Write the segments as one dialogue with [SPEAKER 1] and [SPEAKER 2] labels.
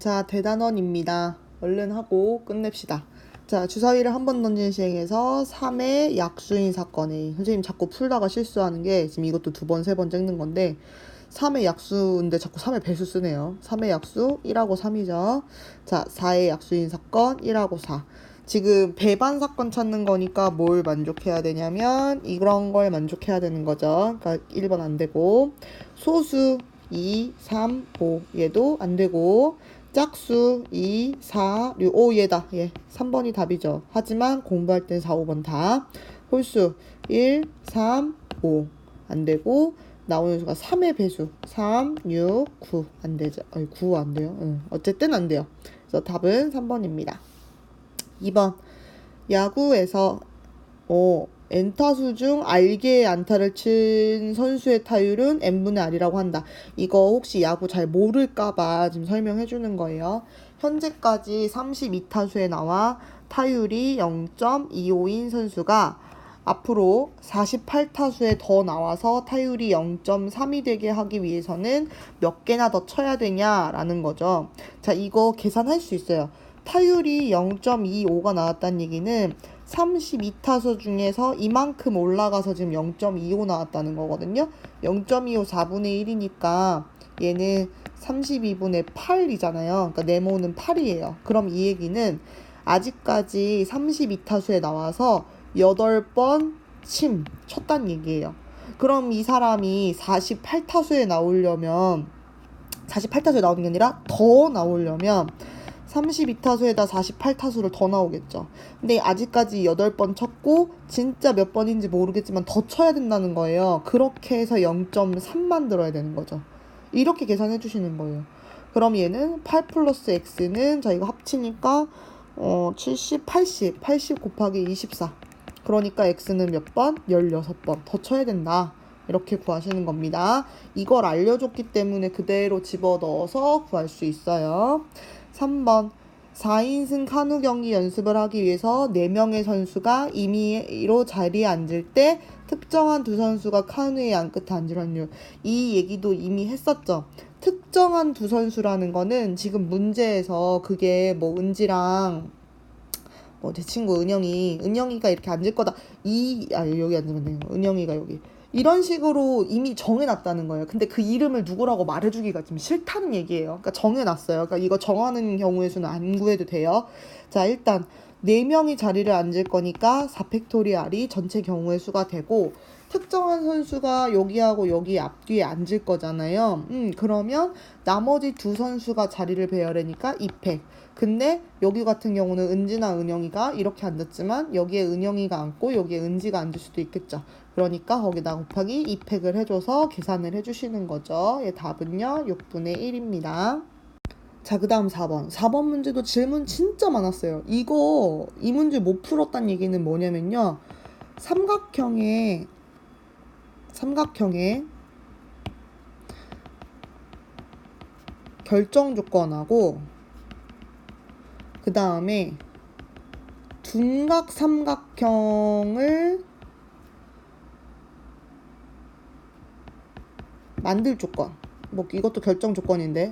[SPEAKER 1] 자, 대단원입니다. 얼른 하고 끝냅시다. 자, 주사위를 한 번 던진 시행에서 3의 약수인 사건에 선생님 자꾸 풀다가 실수하는 게 지금 이것도 2번, 3번 찍는 건데 3의 약수인데 자꾸 3의 배수 쓰네요. 3의 약수 1하고 3이죠. 자, 4의 약수인 사건 1하고 4. 지금 배반 사건 찾는 거니까 뭘 만족해야 되냐면 이런 걸 만족해야 되는 거죠. 그러니까 1번 안 되고 소수 2, 3, 5 얘도 안 되고 짝수 2, 4, 6, 5 얘다. 얘 3번이 답이죠. 하지만 공부할 땐 4, 5번 다. 홀수 1, 3, 5 안 되고 나오는 수가 3의 배수 3, 6, 9 안 되죠. 아니 9 안 돼요. 어쨌든 안 돼요. 그래서 답은 3번입니다. 2번 야구에서 N타수 중 R개의 안타를 친 선수의 타율은 N분의 R이라고 한다. 이거 혹시 야구 잘 모를까봐 지금 설명해 주는 거예요. 현재까지 32타수에 나와 타율이 0.25인 선수가 앞으로 48타수에 더 나와서 타율이 0.3이 되게 하기 위해서는 몇 개나 더 쳐야 되냐라는 거죠. 자, 이거 계산할 수 있어요. 타율이 0.25가 나왔다는 얘기는 32타수 중에서 이만큼 올라가서 지금 0.25 나왔다는 거거든요. 0.25 4분의 1이니까 얘는 32분의 8이잖아요. 그러니까 네모는 8이에요. 그럼 이 얘기는 아직까지 32타수에 나와서 8번 쳤다는 얘기예요. 그럼 이 사람이 48타수에 나오려면 48타수에 나오는 게 아니라 더 나오려면 32타수에다 48타수를 더 나오겠죠. 근데 아직까지 8번 쳤고 진짜 몇 번인지 모르겠지만 더 쳐야 된다는 거예요. 그렇게 해서 0.3 만들어야 되는 거죠. 이렇게 계산해 주시는 거예요. 그럼 얘는 8 플러스 x는 자 이거 합치니까 70, 80 곱하기 24. 그러니까 x는 몇 번? 16번 더 쳐야 된다. 이렇게 구하시는 겁니다. 이걸 알려줬기 때문에 그대로 집어넣어서 구할 수 있어요. 3번 4인승 카누 경기 연습을 하기 위해서 4명의 선수가 임의로 자리에 앉을 때 특정한 두 선수가 카누의 양끝에 앉을 확률. 이 얘기도 이미 했었죠. 특정한 두 선수라는 거는 지금 문제에서 그게 뭐 은지랑 제 친구 은영이가 이렇게 앉을 거다. 여기 앉으면 돼요. 은영이가 여기. 이런 식으로 이미 정해놨다는 거예요. 근데 그 이름을 누구라고 말해주기가 좀 싫다는 얘기예요. 그러니까 정해놨어요. 그러니까 이거 정하는 경우의 수는 안 구해도 돼요. 자, 일단 4명이 자리를 앉을 거니까 4팩토리알이 전체 경우의 수가 되고 특정한 선수가 여기하고 여기 앞뒤에 앉을 거잖아요. 그러면 나머지 두 선수가 자리를 배열하니까 2팩. 근데 여기 같은 경우는 은지나 은영이가 이렇게 앉았지만 여기에 은영이가 앉고 여기에 은지가 앉을 수도 있겠죠. 그러니까 거기다 곱하기 2팩을 해줘서 계산을 해주시는 거죠. 얘 답은요 6분의 1입니다. 자, 그 다음 4번. 4번 문제도 질문 진짜 많았어요. 이 문제 못 풀었다는 얘기는 뭐냐면요. 삼각형의 결정 조건하고 그 다음에 둔각 삼각형을 만들 조건. 뭐 이것도 결정 조건인데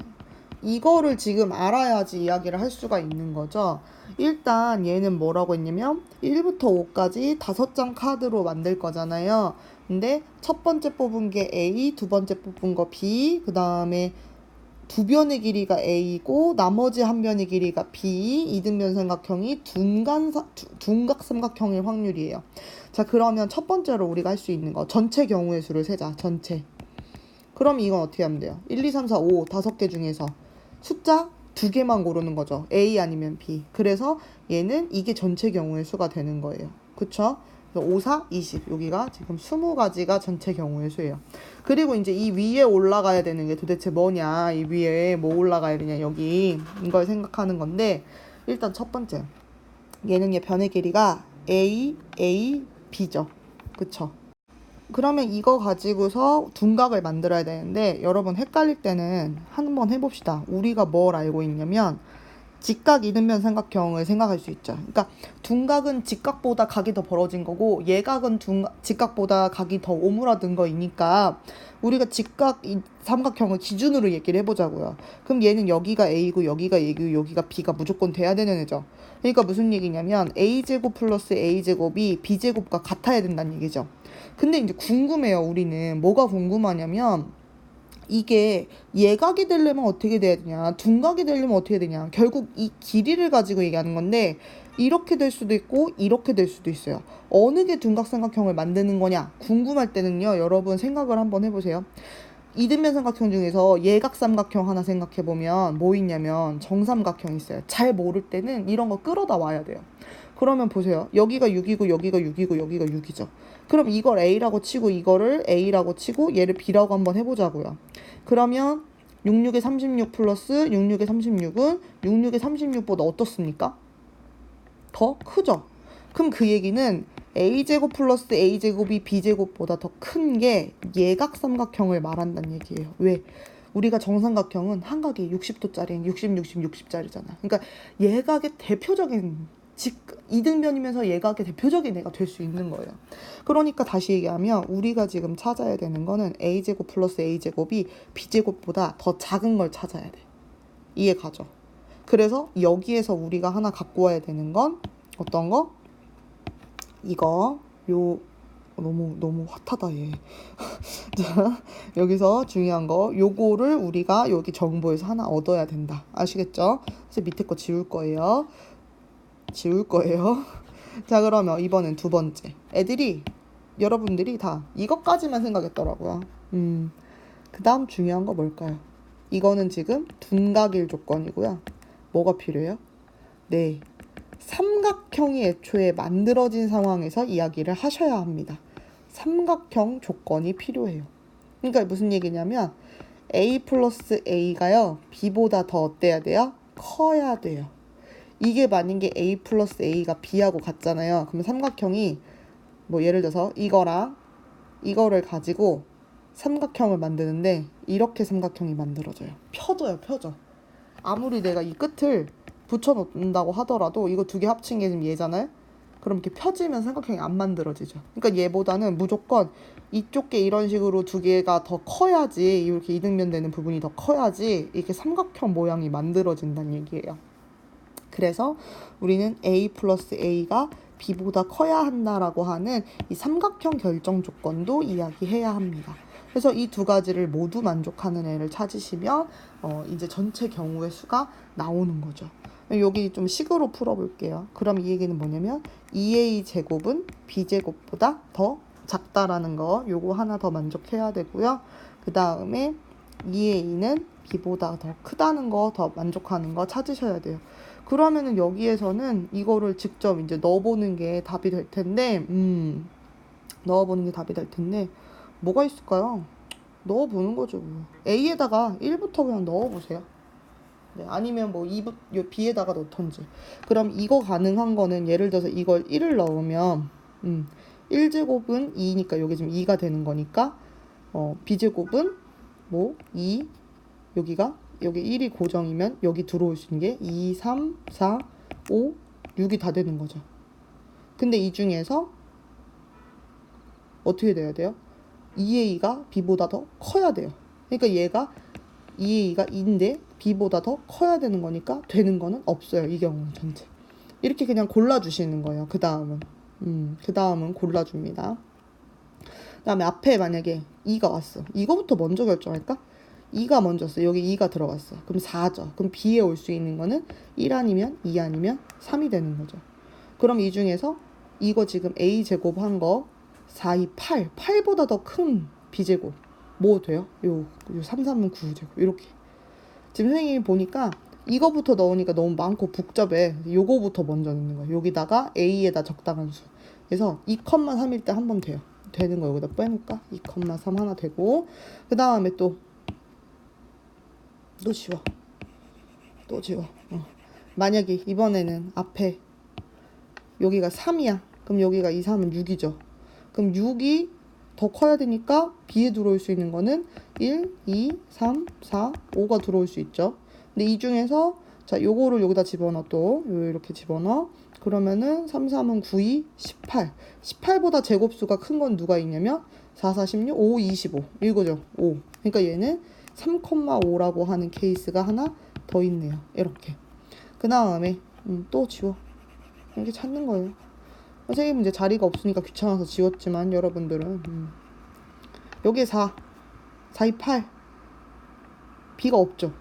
[SPEAKER 1] 이거를 지금 알아야지 이야기를 할 수가 있는 거죠. 일단 얘는 뭐라고 했냐면 1부터 5까지 5장 카드로 만들 거잖아요. 근데 첫 번째 뽑은 게 A, 두 번째 뽑은 거 B, 그 다음에 두 변의 길이가 A고 나머지 한 변의 길이가 B, 이등변 삼각형이 둔각 삼각형일 확률이에요. 자, 그러면 첫 번째로 우리가 할 수 있는 거 전체 경우의 수를 세자. 전체. 그럼 이건 어떻게 하면 돼요? 1, 2, 3, 4, 5 5개 중에서 숫자 2개만 고르는 거죠. A 아니면 B. 그래서 얘는 이게 전체 경우의 수가 되는 거예요. 그쵸? 5, 4, 20 여기가 지금 20가지가 전체 경우의 수예요. 그리고 이제 이 위에 올라가야 되는 게 도대체 뭐냐, 이 위에 뭐 올라가야 되냐, 여기 이걸 생각하는 건데 일단 첫 번째 얘는 얘 변의 길이가 A, B죠. 그쵸? 그러면 이거 가지고서 둔각을 만들어야 되는데 여러분 헷갈릴 때는 한번 해봅시다. 우리가 뭘 알고 있냐면 직각 이등변 삼각형을 생각할 수 있죠. 그러니까 둔각은 직각보다 각이 더 벌어진 거고 예각은 직각보다 각이 더 오므라든 거이니까 우리가 직각 삼각형을 기준으로 얘기를 해보자고요. 그럼 얘는 여기가 A고 여기가 A고 여기가 B가 무조건 돼야 되는 애죠. 그러니까 무슨 얘기냐면 A제곱 플러스 A제곱이 B제곱과 같아야 된다는 얘기죠. 근데 이제 궁금해요. 우리는 뭐가 궁금하냐면 이게 예각이 되려면 어떻게 돼야 되냐, 둔각이 되려면 어떻게 되냐. 결국 이 길이를 가지고 얘기하는 건데 이렇게 될 수도 있고 이렇게 될 수도 있어요. 어느 게 둔각삼각형을 만드는 거냐 궁금할 때는요, 여러분 생각을 한번 해보세요. 이등변 삼각형 중에서 예각삼각형 하나 생각해보면 뭐 있냐면 정삼각형 있어요. 잘 모를 때는 이런 거 끌어다 와야 돼요. 그러면 보세요. 여기가 6이고 여기가 6이고 여기가 6이죠. 그럼 이걸 A라고 치고 이거를 A라고 치고 얘를 B라고 한번 해보자고요. 그러면 66에 36 플러스 66에 36은 66에 36보다 어떻습니까? 더 크죠? 그럼 그 얘기는 A제곱 플러스 A제곱이 B제곱보다 더 큰 게 예각삼각형을 말한다는 얘기예요. 왜? 우리가 정삼각형은 한각이 60도짜리, 60, 60, 60짜리잖아. 그러니까 예각의 대표적인 이등변이면서 예각의 대표적인 애가 될 수 있는 거예요. 그러니까 다시 얘기하면 우리가 지금 찾아야 되는 거는 A제곱 플러스 A제곱이 B제곱보다 더 작은 걸 찾아야 돼. 이해 가죠? 그래서 여기에서 우리가 하나 갖고 와야 되는 건 어떤 거? 이거 너무 핫하다 얘. 자, 여기서 중요한 거 요거를 우리가 여기 정보에서 하나 얻어야 된다. 아시겠죠? 그래서 밑에 거 지울 거예요. 자, 그러면 이번엔 두 번째. 여러분들이 다 이것까지만 생각했더라고요. 그 다음 중요한 거 뭘까요? 이거는 지금 둔각일 조건이고요. 뭐가 필요해요? 네, 삼각형이 애초에 만들어진 상황에서 이야기를 하셔야 합니다. 삼각형 조건이 필요해요. 그러니까 무슨 얘기냐면 A 플러스 A가요, B보다 더 어때야 돼요? 커야 돼요. 이게 만약에 A 플러스 A가 B하고 같잖아요. 그러면 삼각형이 뭐 예를 들어서 이거랑 이거를 가지고 삼각형을 만드는데 이렇게 삼각형이 만들어져요. 펴져. 아무리 내가 이 끝을 붙여놓는다고 하더라도 이거 두 개 합친 게 지금 얘잖아요. 그럼 이렇게 펴지면 삼각형이 안 만들어지죠. 그러니까 얘보다는 무조건 이쪽 게 이런 식으로 두 개가 더 커야지, 이렇게 이등변 되는 부분이 더 커야지 이렇게 삼각형 모양이 만들어진다는 얘기예요. 그래서 우리는 A 플러스 A가 B보다 커야 한다라고 하는 이 삼각형 결정 조건도 이야기해야 합니다. 그래서 이 두 가지를 모두 만족하는 애를 찾으시면 이제 전체 경우의 수가 나오는 거죠. 여기 좀 식으로 풀어볼게요. 그럼 이 얘기는 뭐냐면 2A 제곱은 B 제곱보다 더 작다라는 거, 요거 하나 더 만족해야 되고요. 그 다음에 2A는 B보다 더 크다는 거, 더 만족하는 거 찾으셔야 돼요. 그러면은 여기에서는 이거를 직접 이제 넣어보는 게 답이 될 텐데, 뭐가 있을까요? 넣어보는 거죠. 뭐. A에다가 1부터 그냥 넣어보세요. 네, 아니면 뭐 B에다가 넣던지. 그럼 이거 가능한 거는 예를 들어서 이걸 1을 넣으면 1제곱은 2니까 여기 지금 2가 되는 거니까 B제곱은 뭐 2, 여기 1이 고정이면 여기 들어올 수 있는 게 2, 3, 4, 5, 6이 다 되는 거죠. 근데 이 중에서 어떻게 돼야 돼요? 2A가 B보다 더 커야 돼요. 그러니까 얘가 2A가 2인데 B보다 더 커야 되는 거니까 되는 거는 없어요. 이 경우는 전체. 이렇게 그냥 골라주시는 거예요. 그 다음은 골라줍니다. 그 다음에 앞에 만약에 2가 왔어. 이거부터 먼저 결정할까? 2가 먼저 왔어. 여기 2가 들어갔어. 그럼 4죠. 그럼 B에 올 수 있는 거는 1 아니면 2 아니면 3이 되는 거죠. 그럼 이 중에서 이거 지금 A제곱 한 거 4, 2, 8. 8보다 더 큰 B제곱. 뭐 돼요? 요 3, 3은 9제곱. 이렇게. 지금 선생님이 보니까 이거부터 넣으니까 너무 많고 복잡해. 요거부터 먼저 넣는 거예요. 여기다가 A에다 적당한 수. 그래서 2,3일 때 한 번 돼요. 되는 거 여기다 빼놓을까? 2,3 하나 되고, 그 다음에 또 지워. 만약에 이번에는 앞에 여기가 3이야. 그럼 여기가 2, 3은 6이죠. 그럼 6이 더 커야 되니까 B에 들어올 수 있는 거는 1, 2, 3, 4, 5가 들어올 수 있죠. 근데 이 중에서 자, 요거를 여기다 집어넣어 또. 이렇게 집어넣어. 그러면은 3, 3은 9, 2, 18. 18보다 제곱수가 큰 건 누가 있냐면 4, 4, 16, 5, 25. 이거죠. 5. 그러니까 얘는 3,5라고 하는 케이스가 하나 더 있네요. 이렇게. 그 다음에 또 지워. 이렇게 찾는 거예요. 선생님은 이제 자리가 없으니까 귀찮아서 지웠지만 여러분들은 여기에 4, 4, 2, 8. B가 없죠.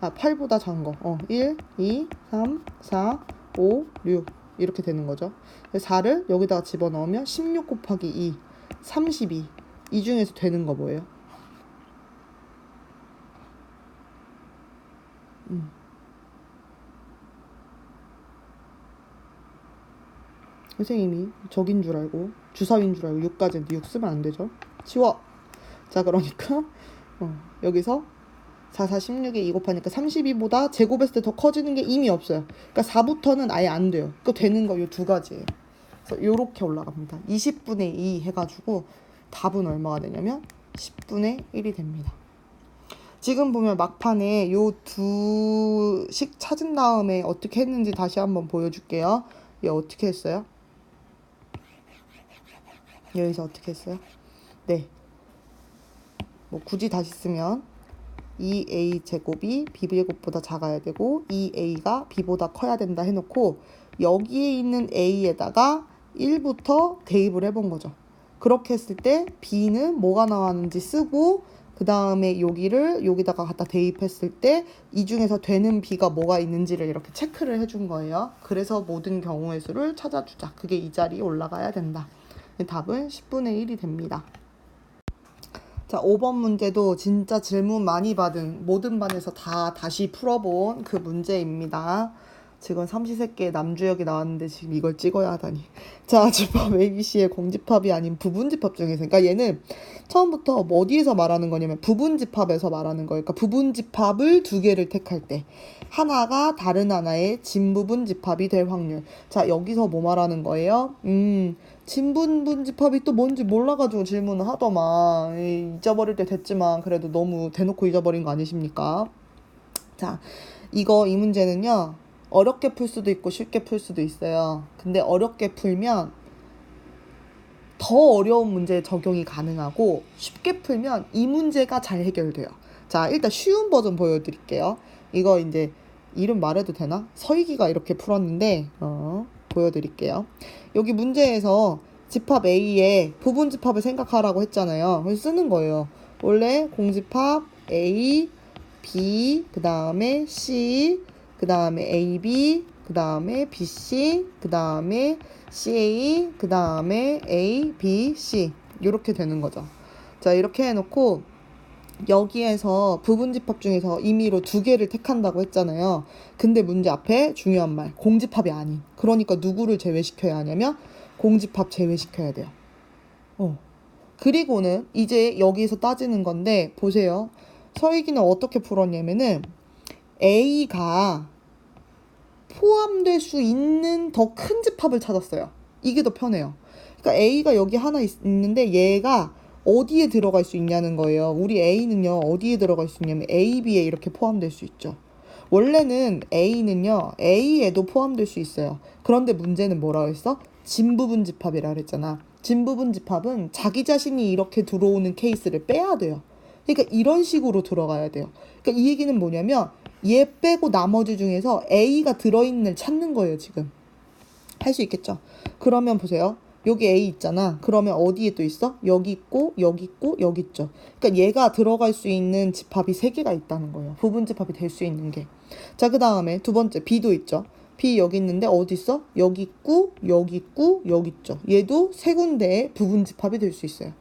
[SPEAKER 1] 8보다 작은 거. 1, 2, 3, 4, 5, 6 이렇게 되는 거죠. 4를 여기다가 집어넣으면 16 곱하기 2, 32. 이 중에서 되는 거 뭐예요? 선생님이 적인 줄 알고 주사위인 줄 알고 6까지인데 6 쓰면 안 되죠. 치워. 자, 그러니까 여기서 4, 4, 16에 2 곱하니까 32보다 제곱했을 때 더 커지는 게 이미 없어요. 그러니까 4부터는 아예 안 돼요. 그 되는 거 요 두 가지예요. 그래서 요렇게 올라갑니다. 20분의 2 해가지고 답은 얼마가 되냐면 10분의 1이 됩니다. 지금 보면 막판에 요 두 식 찾은 다음에 어떻게 했는지 다시 한번 보여줄게요. 얘 어떻게 했어요? 여기서 어떻게 했어요? 네. 뭐 굳이 다시 쓰면 2a 제곱이 b 제곱보다 작아야 되고 2a가 b보다 커야 된다 해놓고 여기에 있는 a에다가 1부터 대입을 해본 거죠. 그렇게 했을 때 b는 뭐가 나왔는지 쓰고 그 다음에 여기다가 갖다 대입했을 때 이 중에서 되는 b가 뭐가 있는지를 이렇게 체크를 해준 거예요. 그래서 모든 경우의 수를 찾아주자. 그게 이 자리에 올라가야 된다. 답은 10분의 1이 됩니다. 자, 5번 문제도 진짜 질문 많이 받은 모든 반에서 다시 풀어본 그 문제입니다. 지금 삼시세끼의 남주역이 나왔는데 지금 이걸 찍어야 하다니. 자, 집합 ABC의 공집합이 아닌 부분집합 중에서, 그러니까 얘는 처음부터 뭐 어디에서 말하는 거냐면 부분집합에서 말하는 거예요. 그러니까 부분집합을 두 개를 택할 때 하나가 다른 하나의 진부분집합이 될 확률. 자, 여기서 뭐 말하는 거예요? 진부분집합이 또 뭔지 몰라가지고 질문을 하더만. 잊어버릴 때 됐지만 그래도 너무 대놓고 잊어버린 거 아니십니까? 자, 이 문제는요, 어렵게 풀 수도 있고 쉽게 풀 수도 있어요. 근데 어렵게 풀면 더 어려운 문제에 적용이 가능하고 쉽게 풀면 이 문제가 잘 해결돼요. 자, 일단 쉬운 버전 보여드릴게요. 이거 이제 이름 말해도 되나? 서희기가 이렇게 풀었는데 보여드릴게요. 여기 문제에서 집합 A의 부분집합을 생각하라고 했잖아요. 그래서 쓰는 거예요. 원래 공집합 A, B, 그 다음에 C, 그 다음에 AB, 그 다음에 BC, 그 다음에 CA, 그 다음에 A, B, C 이렇게 되는 거죠. 자, 이렇게 해놓고 여기에서 부분집합 중에서 임의로 두 개를 택한다고 했잖아요. 근데 문제 앞에 중요한 말, 공집합이 아닌. 그러니까 누구를 제외시켜야 하냐면 공집합 제외시켜야 돼요. 그리고는 이제 여기서 따지는 건데 보세요. 서희기는 어떻게 풀었냐면은 A가 포함될 수 있는 더 큰 집합을 찾았어요. 이게 더 편해요. 그러니까 A가 여기 하나 있는데 얘가 어디에 들어갈 수 있냐는 거예요. 우리 A는요, 어디에 들어갈 수 있냐면 A, B에 이렇게 포함될 수 있죠. 원래는 A는요, A에도 포함될 수 있어요. 그런데 문제는 뭐라고 했어? 진부분집합이라 그랬잖아. 진부분집합은 자기 자신이 이렇게 들어오는 케이스를 빼야 돼요. 그러니까 이런 식으로 들어가야 돼요. 그러니까 이 얘기는 뭐냐면 얘 빼고 나머지 중에서 A가 들어있는 걸 찾는 거예요, 지금. 할 수 있겠죠? 그러면 보세요. 여기 A 있잖아. 그러면 어디에 또 있어? 여기 있고, 여기 있고, 여기 있죠. 그러니까 얘가 들어갈 수 있는 집합이 3개가 있다는 거예요. 부분집합이 될 수 있는 게. 자, 그 다음에 두 번째 B도 있죠. B 여기 있는데 어디 있어? 여기 있고, 여기 있고, 여기 있죠. 얘도 3군데의 부분집합이 될 수 있어요.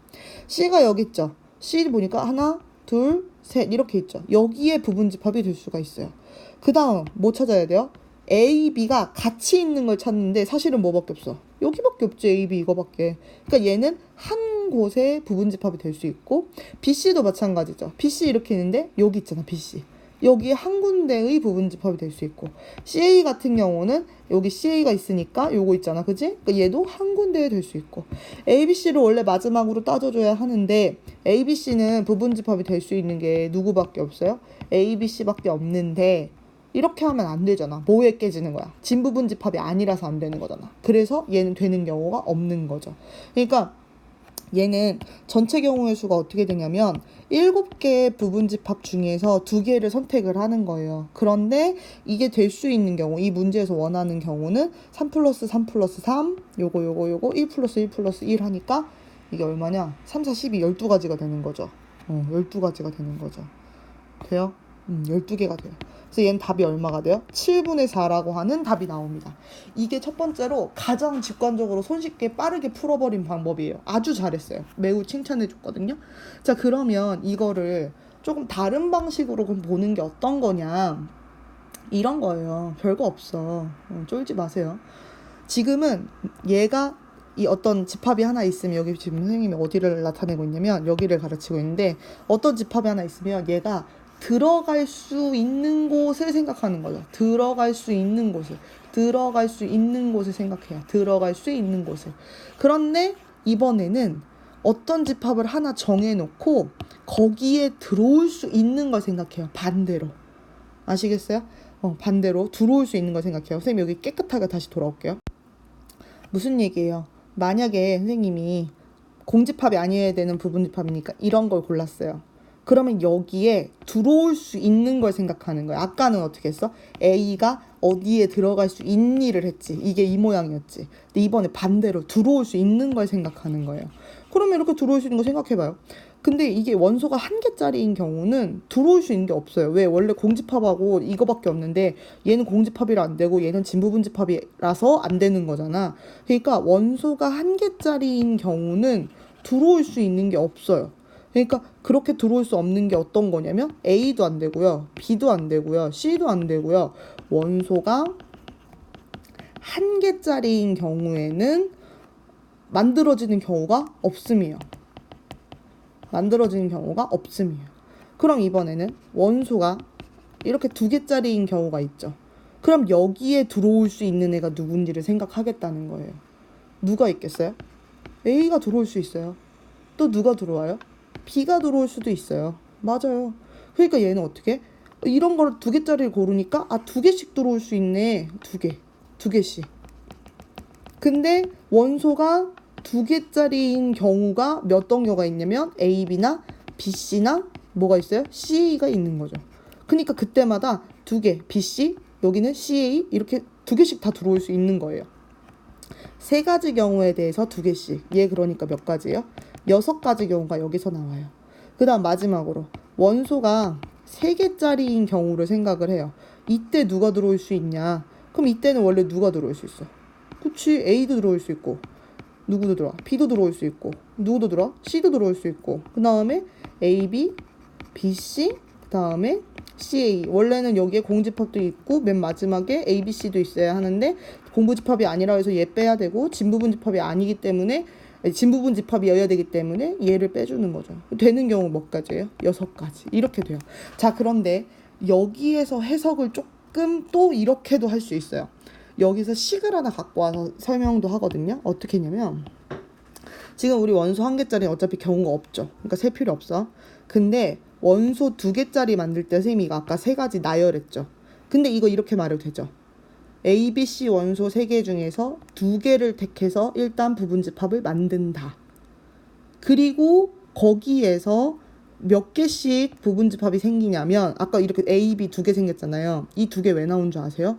[SPEAKER 1] C가 여기 있죠. C 보니까 하나, 둘, 셋 이렇게 있죠. 여기에 부분집합이 될 수가 있어요. 그 다음 뭐 찾아야 돼요? A, B가 같이 있는 걸 찾는데 사실은 뭐밖에 없어? 여기밖에 없지. A, B 이거밖에. 그러니까 얘는 한 곳에 부분집합이 될 수 있고 BC도 마찬가지죠. BC 이렇게 있는데 여기 있잖아. BC. 여기에 한 군데의 부분집합이 될 수 있고 CA 같은 경우는 여기 CA가 있으니까 요거 있잖아. 그지? 그러니까 얘도 한 군데에 될 수 있고 ABC를 원래 마지막으로 따져줘야 하는데 ABC는 부분집합이 될 수 있는 게 누구밖에 없어요? ABC밖에 없는데 이렇게 하면 안 되잖아. 뭐에 깨지는 거야? 진부분집합이 아니라서 안 되는 거잖아. 그래서 얘는 되는 경우가 없는 거죠. 그러니까 얘는 전체 경우의 수가 어떻게 되냐면 7개의 부분집합 중에서 2개를 선택을 하는 거예요. 그런데 이게 될 수 있는 경우, 이 문제에서 원하는 경우는 3 플러스 3 플러스 3 요거 1 플러스 1 플러스 1 하니까 이게 얼마냐? 3, 4, 12, 12가지가 되는 거죠. 12가지가 되는 거죠. 돼요? 12개가 돼요. 그래서 얘는 답이 얼마가 돼요? 7분의 4라고 하는 답이 나옵니다. 이게 첫 번째로 가장 직관적으로 손쉽게 빠르게 풀어버린 방법이에요. 아주 잘했어요. 매우 칭찬해줬거든요. 자, 그러면 이거를 조금 다른 방식으로 보는 게 어떤 거냐. 이런 거예요. 별거 없어. 쫄지 마세요. 지금은 얘가 이 어떤 집합이 하나 있으면, 여기 지금 선생님이 어디를 나타내고 있냐면 여기를 가르치고 있는데, 어떤 집합이 하나 있으면 얘가 들어갈 수 있는 곳을 생각하는 거죠. 들어갈 수 있는 곳을 생각해요. 들어갈 수 있는 곳을. 그런데 이번에는 어떤 집합을 하나 정해놓고 거기에 들어올 수 있는 걸 생각해요. 반대로. 아시겠어요? 반대로 들어올 수 있는 걸 생각해요. 선생님 여기 깨끗하게 다시 돌아올게요. 무슨 얘기예요? 만약에 선생님이 공집합이 아니어야 되는 부분집합이니까 이런 걸 골랐어요. 그러면 여기에 들어올 수 있는 걸 생각하는 거야. 아까는 어떻게 했어? A가 어디에 들어갈 수 있니를 했지. 이게 이 모양이었지. 근데 이번에 반대로 들어올 수 있는 걸 생각하는 거예요. 그러면 이렇게 들어올 수 있는 거 생각해봐요. 근데 이게 원소가 1개짜리인 경우는 들어올 수 있는 게 없어요. 왜? 원래 공집합하고 이거밖에 없는데 얘는 공집합이라 안 되고 얘는 진부분집합이라서 안 되는 거잖아. 그러니까 원소가 1개짜리인 경우는 들어올 수 있는 게 없어요. 그러니까 그렇게 들어올 수 없는 게 어떤 거냐면 A도 안 되고요. B도 안 되고요. C도 안 되고요. 원소가 1개짜리인 경우에는 만들어지는 경우가 없음이에요. 그럼 이번에는 원소가 이렇게 2개짜리인 경우가 있죠. 그럼 여기에 들어올 수 있는 애가 누군지를 생각하겠다는 거예요. 누가 있겠어요? A가 들어올 수 있어요. 또 누가 들어와요? B가 들어올 수도 있어요. 맞아요. 그러니까 얘는 어떻게? 이런 걸 2개짜리를 고르니까 2개씩 들어올 수 있네. 2개씩. 근데 원소가 2개짜리인 경우가 어떤 경우가 있냐면 A, B나 B, C나 뭐가 있어요? CA가 있는 거죠. 그러니까 그때마다 2개, B, C, 여기는 CA 이렇게 2개씩 다 들어올 수 있는 거예요. 3가지 경우에 대해서 2개씩. 얘 그러니까 몇 가지예요? 6가지 경우가 여기서 나와요. 그 다음 마지막으로 원소가 3개짜리인 경우를 생각을 해요. 이때 누가 들어올 수 있냐? 그럼 이때는 원래 누가 들어올 수 있어? 그치, A도 들어올 수 있고 누구도 들어와? B도 들어올 수 있고 누구도 들어와? C도 들어올 수 있고 그 다음에 A, B, B, C 그 다음에 CA. 원래는 여기에 공집합도 있고 맨 마지막에 A, B, C도 있어야 하는데 공부집합이 아니라 해서 얘 빼야 되고 진부분집합이 아니기 때문에 진부분집합이어야 되기 때문에 얘를 빼주는 거죠. 되는 경우 몇 가지예요? 6가지. 이렇게 돼요. 자, 그런데 여기에서 해석을 조금 또 이렇게도 할 수 있어요. 여기서 식을 하나 갖고 와서 설명도 하거든요. 어떻게 했냐면 지금 우리 원소 1개짜리 어차피 경우가 없죠. 그러니까 셀 필요 없어. 근데 원소 2개짜리 만들 때 선생님이 아까 3가지 나열했죠. 근데 이거 이렇게 말해도 되죠. A, B, C 원소 3개 중에서 2개를 택해서 일단 부분집합을 만든다. 그리고 거기에서 몇 개씩 부분집합이 생기냐면 아까 이렇게 A, B 2개 생겼잖아요. 이 2개 왜 나온 줄 아세요?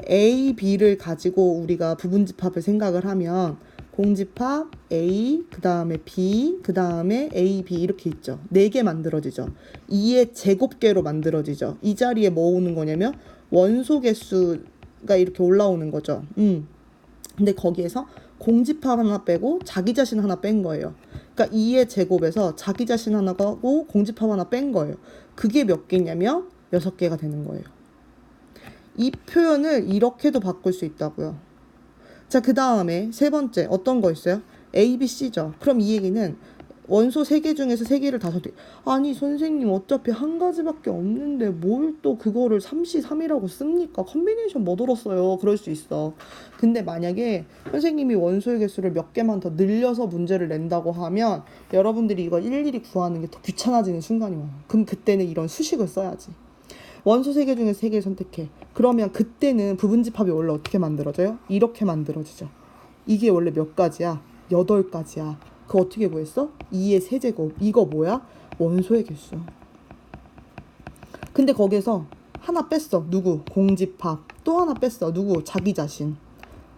[SPEAKER 1] A, B를 가지고 우리가 부분집합을 생각을 하면 공집합 A, 그 다음에 B, 그 다음에 A, B 이렇게 있죠. 4개 만들어지죠. 2의 제곱계로 만들어지죠. 이 자리에 뭐 오는 거냐면 원소 개수가 이렇게 올라오는 거죠. 근데 거기에서 공집합 하나 빼고 자기 자신 하나 뺀 거예요. 그러니까 2의 제곱에서 자기 자신 하나 가고 공집합 하나 뺀 거예요. 그게 몇 개냐면 6개가 되는 거예요. 이 표현을 이렇게도 바꿀 수 있다고요. 자, 그 다음에 3번째 어떤 거 있어요? A, B, C죠. 그럼 이 얘기는 원소 3개 중에서 3개를 다 선택. 아니 선생님 어차피 1가지밖에 없는데 뭘 또 그거를 3C3이라고 씁니까? 컨비네이션 뭐 들었어요? 그럴 수 있어. 근데 만약에 선생님이 원소의 개수를 몇 개만 더 늘려서 문제를 낸다고 하면 여러분들이 이걸 일일이 구하는 게 더 귀찮아지는 순간이 와요. 그럼 그때는 이런 수식을 써야지. 원소 3개 중에서 3개를 선택해. 그러면 그때는 부분집합이 원래 어떻게 만들어져요? 이렇게 만들어지죠. 이게 원래 몇 가지야? 8가지야. 그거 어떻게 구했어? 2의 세제곱. 이거 뭐야? 원소의 개수. 근데 거기서 하나 뺐어. 누구? 공집합. 또 하나 뺐어. 누구? 자기 자신.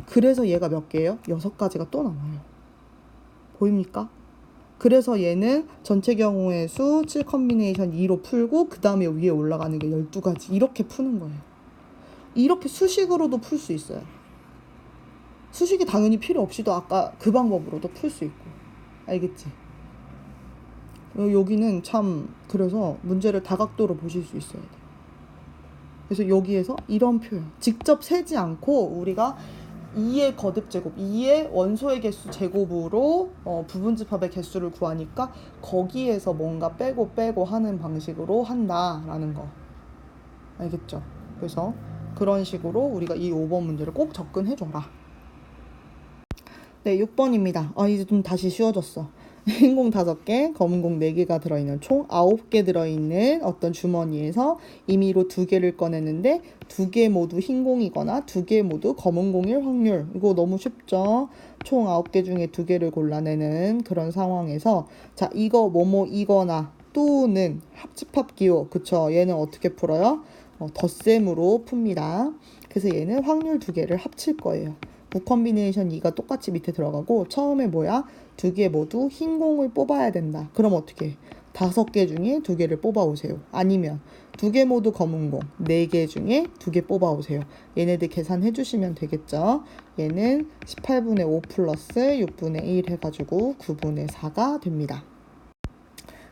[SPEAKER 1] 그래서 얘가 몇 개예요? 6가지가 또 나와요. 보입니까? 그래서 얘는 전체 경우의 수 7 컨비네이션 2로 풀고 그 다음에 위에 올라가는 게 12가지. 이렇게 푸는 거예요. 이렇게 수식으로도 풀 수 있어요. 수식이 당연히 필요 없이도 아까 그 방법으로도 풀 수 있고. 알겠지? 여기는 참 그래서 문제를 다각도로 보실 수 있어야 돼. 그래서 여기에서 이런 표현 직접 세지 않고 우리가 2의 거듭제곱, 2의 원소의 개수 제곱으로 부분집합의 개수를 구하니까 거기에서 뭔가 빼고 하는 방식으로 한다라는 거. 알겠죠? 그래서 그런 식으로 우리가 이 5번 문제를 꼭 접근해줘라. 네, 6번입니다. 이제 좀 다시 쉬워졌어. 흰 공 5개, 검은 공 4개가 들어있는 총 9개 들어있는 어떤 주머니에서 임의로 2개를 꺼냈는데 2개 모두 흰 공이거나 2개 모두 검은 공일 확률. 이거 너무 쉽죠? 총 9개 중에 2개를 골라내는 그런 상황에서 자, 이거 뭐뭐이거나 또는 합집합 기호. 그쵸? 얘는 어떻게 풀어요? 덧셈으로 풉니다. 그래서 얘는 확률 2개를 합칠 거예요. 무컨비네이션 2가 똑같이 밑에 들어가고 처음에 뭐야? 2개 모두 흰 공을 뽑아야 된다. 그럼 어떻게? 5개 중에 2개를 뽑아오세요. 아니면 2개 모두 검은 공 4개 중에 2개 뽑아오세요. 얘네들 계산해 주시면 되겠죠. 얘는 18분의 5 플러스 6분의 1 해가지고 9분의 4가 됩니다.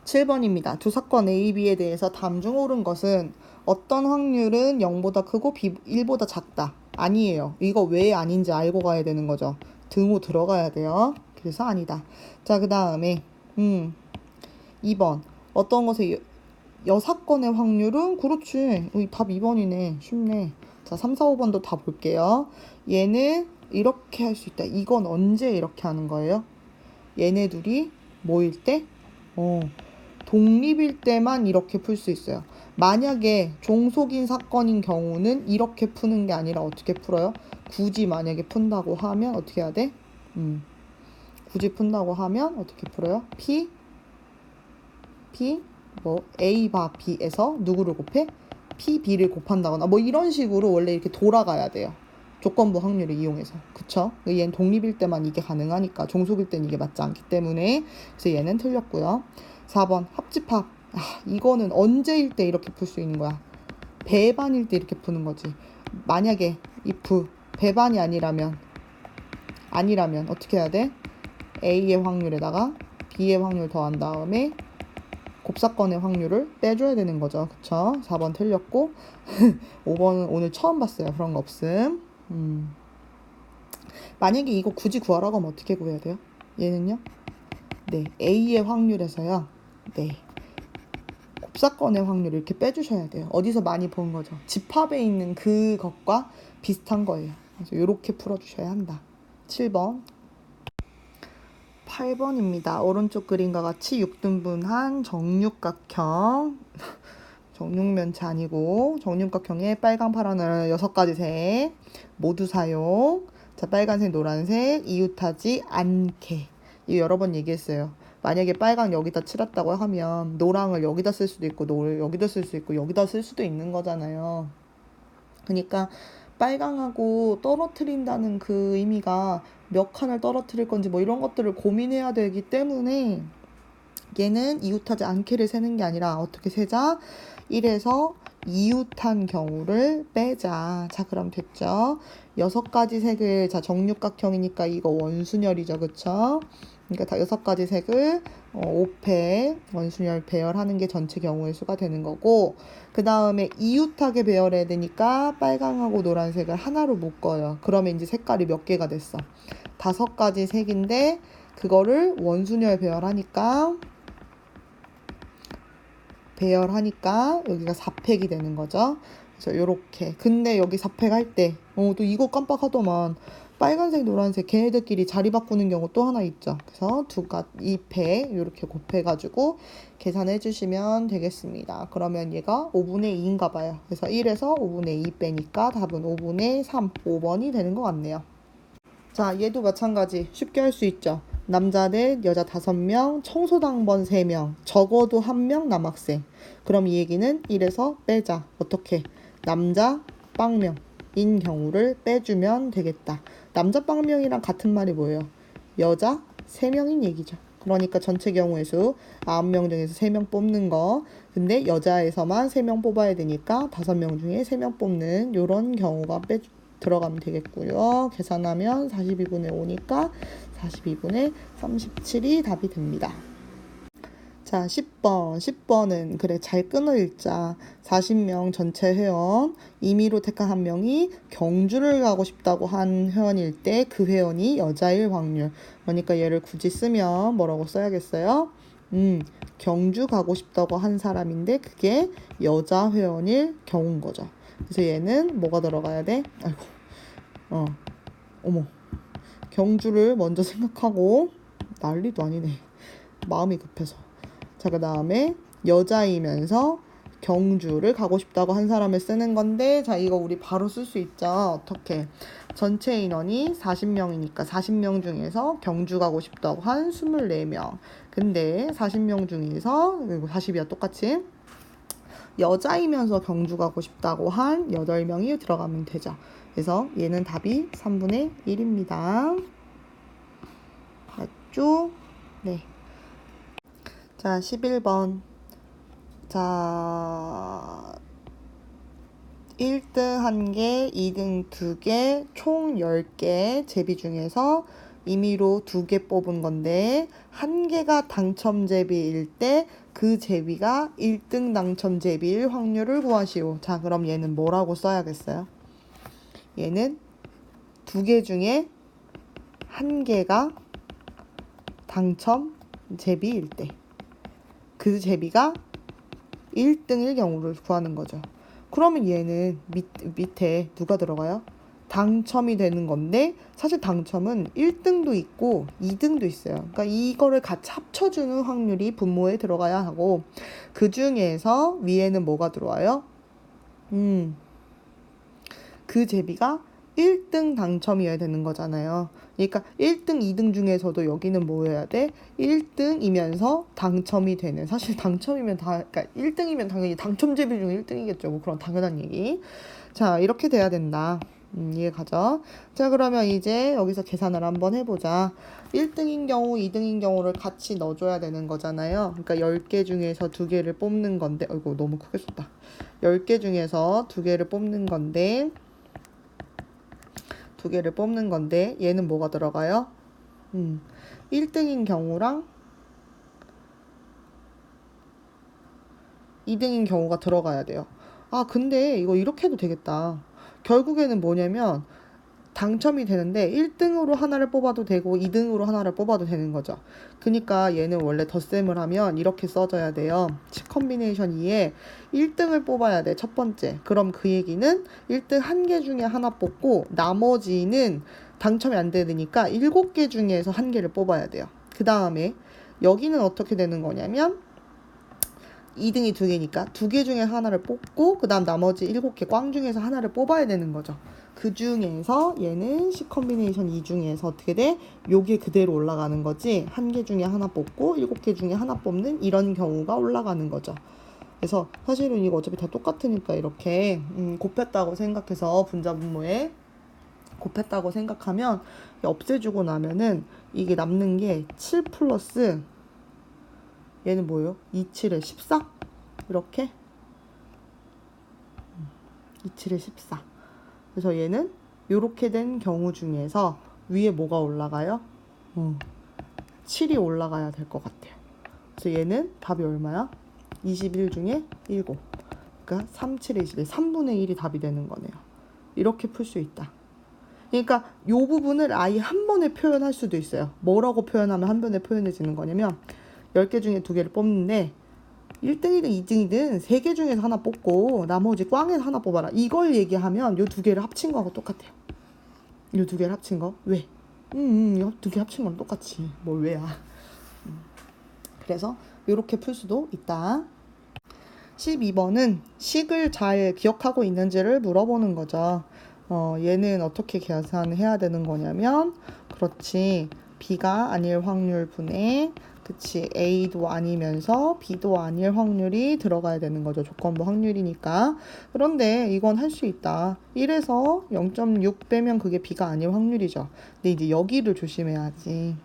[SPEAKER 1] 7번입니다. 두 사건 A, B에 대해서 다음 중 옳은 것은 어떤 확률은 0보다 크고 1보다 작다. 아니에요. 이거 왜 아닌지 알고 가야 되는 거죠. 등호 들어가야 돼요. 그래서 아니다. 자, 그 다음에 2번 어떤 것의 여사건의 확률은 그렇지. 답 2번이네. 쉽네. 자, 3, 4, 5번도 다 볼게요. 얘는 이렇게 할 수 있다. 이건 언제 이렇게 하는 거예요? 얘네 둘이 뭐일 때? 독립일 때만 이렇게 풀 수 있어요. 만약에 종속인 사건인 경우는 이렇게 푸는 게 아니라 어떻게 풀어요? 굳이 만약에 푼다고 하면 어떻게 해야 돼? 굳이 푼다고 하면 어떻게 풀어요? A 바 B에서 누구를 곱해? P, B를 곱한다거나 뭐 이런 식으로 원래 이렇게 돌아가야 돼요. 조건부 확률을 이용해서. 그쵸? 얘는 독립일 때만 이게 가능하니까 종속일 때는 이게 맞지 않기 때문에 그래서 얘는 틀렸고요. 4번 합집합. 이거는 언제일 때 이렇게 풀 수 있는 거야? 배반일 때 이렇게 푸는 거지. 만약에 if 배반이 아니라면 어떻게 해야 돼? A의 확률에다가 B의 확률 더한 다음에 곱사건의 확률을 빼줘야 되는 거죠. 그쵸? 4번 틀렸고 5번은 오늘 처음 봤어요. 그런 거 없음. 만약에 이거 굳이 구하라고 하면 어떻게 구해야 돼요? 얘는요? 네, A의 확률에서요. 네, 곱사건의 확률을 이렇게 빼주셔야 돼요. 어디서 많이 본 거죠? 집합에 있는 그것과 비슷한 거예요. 그래서 이렇게 풀어주셔야 한다. 7번 8번입니다. 오른쪽 그림과 같이 6등분한 정육각형 정육면체 아니고 정육각형의 빨강, 파란, 6가지 색 모두 사용. 자, 빨간색, 노란색 이웃하지 않게. 이거 여러 번 얘기했어요. 만약에 빨강 여기다 칠했다고 하면 노랑을 여기다 쓸 수도 있고 노를 여기다 쓸 수 있고 여기다 쓸 수도 있는 거잖아요. 그러니까 빨강하고 떨어뜨린다는 그 의미가 몇 칸을 떨어뜨릴 건지 뭐 이런 것들을 고민해야 되기 때문에 얘는 이웃하지 않게를 세는 게 아니라 어떻게 세자? 1에서 이웃한 경우를 빼자. 자, 그럼 됐죠? 6가지 색을, 자, 정육각형이니까 이거 원순열이죠. 그쵸? 그러니까 다 6가지 색을 5패 원순열 배열하는 게 전체 경우의 수가 되는 거고, 그 다음에 이웃하게 배열해야 되니까 빨강하고 노란색을 하나로 묶어요. 그러면 이제 색깔이 몇 개가 됐어? 5가지 색인데 그거를 원순열 배열하니까 여기가 4팩이 되는 거죠. 그래서 요렇게. 근데 여기 4팩 할 때 또 이거 깜빡하더만 빨간색, 노란색 걔네들끼리 자리 바꾸는 경우 또 하나 있죠. 그래서 2팩 이렇게 곱해가지고 계산해 주시면 되겠습니다. 그러면 얘가 5분의 2인가 봐요. 그래서 1에서 5분의 2 빼니까 답은 5분의 3, 5번이 되는 것 같네요. 자, 얘도 마찬가지 쉽게 할 수 있죠. 남자 넷, 여자 5명, 청소당번 3명, 적어도 1명 남학생. 그럼 이 얘기는 1에서 빼자. 어떻게? 남자 빵명인 경우를 빼주면 되겠다. 남자 빵명이랑 같은 말이 뭐예요? 여자 3명인 얘기죠. 그러니까 전체 경우의 수 9명 중에서 3명 뽑는 거. 근데 여자에서만 3명 뽑아야 되니까 5명 중에 3명 뽑는 요런 경우가 들어가면 되겠고요. 계산하면 42분의 5니까 42분의 37이 답이 됩니다. 자, 10번. 10번은 그래 잘 끊어 읽자. 40명 전체 회원 임의로 택한 한 명이 경주를 가고 싶다고 한 회원일 때 그 회원이 여자일 확률. 그러니까 얘를 굳이 쓰면 뭐라고 써야겠어요? 경주 가고 싶다고 한 사람인데 그게 여자 회원일 경우인 거죠. 그래서 얘는 뭐가 들어가야 돼? 아이고, 어머, 경주를 먼저 생각하고 난리도 아니네. 마음이 급해서. 자, 그 다음에 여자이면서 경주를 가고 싶다고 한 사람을 쓰는 건데, 자, 이거 우리 바로 쓸 수 있죠. 어떻게? 전체 인원이 40명이니까 40명 중에서 경주 가고 싶다고 한 24명. 근데 40명 중에서, 그리고 40이야 똑같이. 여자이면서 경주 가고 싶다고 한 8명이 들어가면 되죠. 그래서 얘는 답이 3분의 1입니다. 맞죠? 네. 자, 11번. 자, 1등 1개, 2등 2개, 총 10개 제비 중에서 임의로 2개 뽑은 건데 1개가 당첨 제비일 때 그 제비가 1등 당첨 제비일 확률을 구하시오. 자, 그럼 얘는 뭐라고 써야겠어요? 얘는 2개 중에 1개가 당첨 제비일 때 그 제비가 1등일 경우를 구하는 거죠. 그러면 얘는 밑에 누가 들어가요? 당첨이 되는 건데 사실 당첨은 1등도 있고 2등도 있어요. 그러니까 이거를 같이 합쳐주는 확률이 분모에 들어가야 하고 그 중에서 위에는 뭐가 들어와요? 그 제비가 1등 당첨이어야 되는 거잖아요. 그러니까 1등, 2등 중에서도 여기는 뭐 해야 돼? 1등이면서 당첨이 되는. 사실 당첨이면 그러니까 1등이면 당연히 당첨 제비 중 1등이겠죠. 뭐 그런 당연한 얘기. 자, 이렇게 돼야 된다. 이해 가죠? 자, 그러면 이제 여기서 계산을 한번 해보자. 1등인 경우, 2등인 경우를 같이 넣어줘야 되는 거잖아요. 그러니까 10개 중에서 2개를 뽑는 건데, 어이구, 너무 크게 썼다. 10개 중에서 2개를 뽑는 건데, 2개를 뽑는 건데, 얘는 뭐가 들어가요? 1등인 경우랑 2등인 경우가 들어가야 돼요. 아, 근데 이거 이렇게 해도 되겠다. 결국에는 뭐냐면 당첨이 되는데 1등으로 하나를 뽑아도 되고 2등으로 하나를 뽑아도 되는 거죠. 그러니까 얘는 원래 덧셈을 하면 이렇게 써져야 돼요. 컴비네이션 2에 1등을 뽑아야 돼. 첫 번째. 그럼 그 얘기는 1등 1개 중에 하나 뽑고 나머지는 당첨이 안 되니까 7개 중에서 1개를 뽑아야 돼요. 그 다음에 여기는 어떻게 되는 거냐면 2등이 2개니까 2개 중에 하나를 뽑고 그 다음 나머지 7개 꽝 중에서 하나를 뽑아야 되는 거죠. 그 중에서 얘는 C 컴비네이션 2 중에서 어떻게 돼? 요게 그대로 올라가는 거지. 1개 중에 하나 뽑고 7개 중에 하나 뽑는 이런 경우가 올라가는 거죠. 그래서 사실은 이거 어차피 다 똑같으니까 이렇게 곱했다고 생각해서 분자분모에 곱했다고 생각하면 없애주고 나면은 이게 남는 게 7 플러스 얘는 뭐예요? 27에 14? 이렇게 27에 14. 그래서 얘는 이렇게 된 경우 중에서 위에 뭐가 올라가요? 7이 올라가야 될 것 같아요. 그래서 얘는 답이 얼마야? 21 중에 7. 그러니까 3, 7에 21. 3분의 1이 답이 되는 거네요. 이렇게 풀 수 있다. 그러니까 이 부분을 아예 한 번에 표현할 수도 있어요. 뭐라고 표현하면 한 번에 표현해지는 거냐면 10개 중에 2개를 뽑는데 1등이든 2등이든 3개 중에서 하나 뽑고 나머지 꽝에서 하나 뽑아라. 이걸 얘기하면 이 2개를 합친 거하고 똑같아요. 이 두 개를 합친 거. 왜? 이거 두 개 합친 건 똑같이. 뭘 왜야. 그래서 이렇게 풀 수도 있다. 12번은 식을 잘 기억하고 있는지를 물어보는 거죠. 얘는 어떻게 계산해야 되는 거냐면, 그렇지. B가 아닐 확률 분의, 그치. A도 아니면서 B도 아닐 확률이 들어가야 되는 거죠. 조건부 확률이니까. 그런데 이건 할 수 있다. 1에서 0.6 빼면 그게 B가 아닐 확률이죠. 근데 이제 여기를 조심해야지.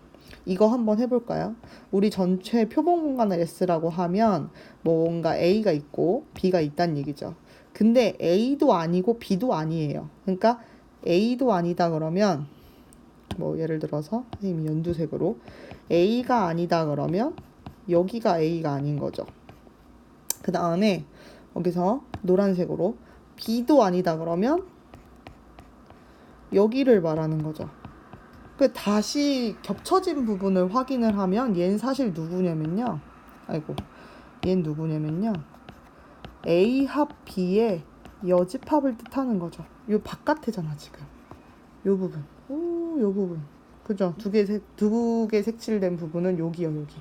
[SPEAKER 1] 이거 한번 해볼까요? 우리 전체 표본 공간을 S라고 하면 뭔가 A가 있고 B가 있다는 얘기죠. 근데 A도 아니고 B도 아니에요. 그러니까 A도 아니다 그러면 뭐 예를 들어서 선생님이 연두색으로 A가 아니다 그러면 여기가 A가 아닌 거죠. 그 다음에 여기서 노란색으로 B도 아니다 그러면 여기를 말하는 거죠. 그 다시 겹쳐진 부분을 확인을 하면 얘는 사실 누구냐면요. 아이고, 얘는 누구냐면요. A 합 B의 여집합을 뜻하는 거죠. 요 바깥에잖아 지금. 요 부분. 요 부분. 그죠? 두 개 색칠된 부분은 여기요, 여기.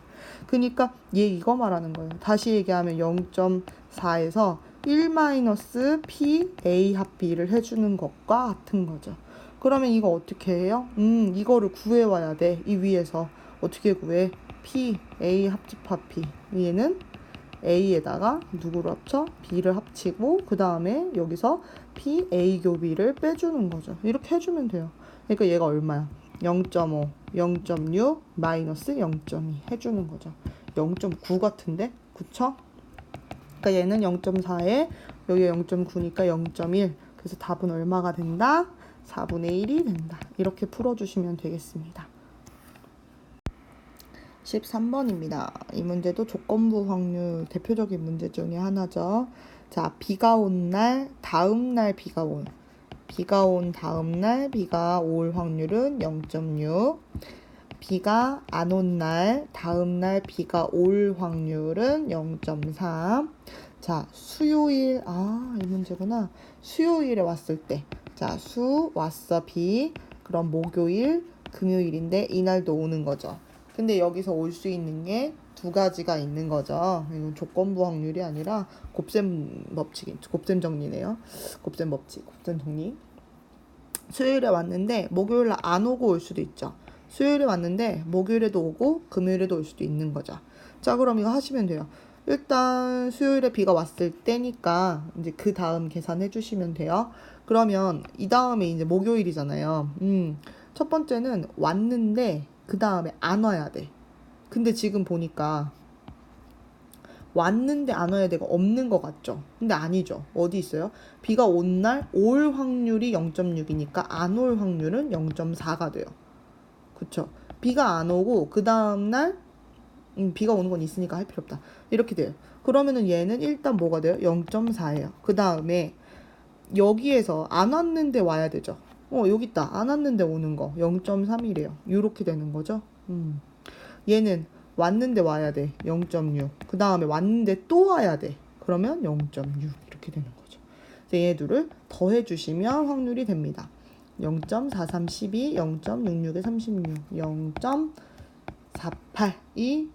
[SPEAKER 1] 그러니까 얘 이거 말하는 거예요. 다시 얘기하면 0.4에서 1-P A 합 B를 해주는 것과 같은 거죠. 그러면 이거 어떻게 해요? 이거를 구해와야 돼. 이 위에서. 어떻게 구해? P, A 합집합 P. 얘는 A에다가 누구를 합쳐? B를 합치고 그 다음에 여기서 P, A 교비를 빼주는 거죠. 이렇게 해주면 돼요. 그러니까 얘가 얼마야? 0.5, 0.6, 마이너스 0.2 해주는 거죠. 0.9 같은데? 그쵸? 그러니까 얘는 0.4에 여기가 0.9니까 0.1. 그래서 답은 얼마가 된다? 4분의 1이 된다. 이렇게 풀어주시면 되겠습니다. 13번입니다. 이 문제도 조건부 확률 대표적인 문제 중에 하나죠. 자, 비가 온 날, 다음 날 비가 온. 비가 온 다음 날 비가 올 확률은 0.6. 비가 안 온 날, 다음 날 비가 올 확률은 0.3. 자, 수요일, 이 문제구나. 수요일에 왔을 때. 자, 수, 왔어, 비. 그럼 목요일, 금요일인데 이날도 오는 거죠. 근데 여기서 올 수 있는 게 두 가지가 있는 거죠. 이건 조건부 확률이 아니라 곱셈 법칙, 곱셈 정리네요. 곱셈 법칙, 곱셈 정리. 수요일에 왔는데 목요일날 안 오고 올 수도 있죠. 수요일에 왔는데 목요일에도 오고 금요일에도 올 수도 있는 거죠. 자, 그럼 이거 하시면 돼요. 일단 수요일에 비가 왔을 때니까 이제 그 다음 계산해 주시면 돼요. 그러면 이 다음에 이제 목요일이잖아요. 첫 번째는 왔는데 그 다음에 안 와야 돼. 근데 지금 보니까 왔는데 안 와야 되고 없는 것 같죠? 근데 아니죠. 어디 있어요? 비가 온 날 올 확률이 0.6이니까 안 올 확률은 0.4가 돼요. 그쵸? 비가 안 오고 그 다음날 비가 오는 건 있으니까 할 필요 없다. 이렇게 돼요. 그러면은 얘는 일단 뭐가 돼요? 0.4예요. 그 다음에 여기에서 안 왔는데 와야 되죠. 여기 있다. 안 왔는데 오는 거 0.3이래요. 이렇게 되는 거죠. 얘는 왔는데 와야 돼. 0.6. 그 다음에 왔는데 또 와야 돼. 그러면 0.6 이렇게 되는 거죠. 얘 둘을 더해주시면 확률이 됩니다. 0.43, 12, 0.66에 36, 0.482.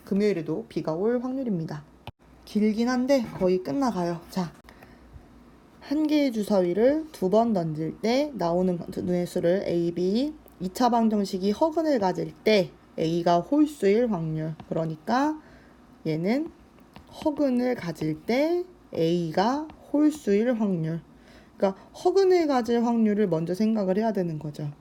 [SPEAKER 1] 금요일에도 비가 올 확률입니다. 길긴 한데 거의 끝나가요. 자, 한 개의 주사위를 두 번 던질 때 나오는 눈의 수를 A, B. 2차 방정식이 허근을 가질 때 A가 홀수일 확률. 그러니까 얘는 허근을 가질 때 A가 홀수일 확률. 그러니까 허근을 가질 확률을 먼저 생각을 해야 되는 거죠.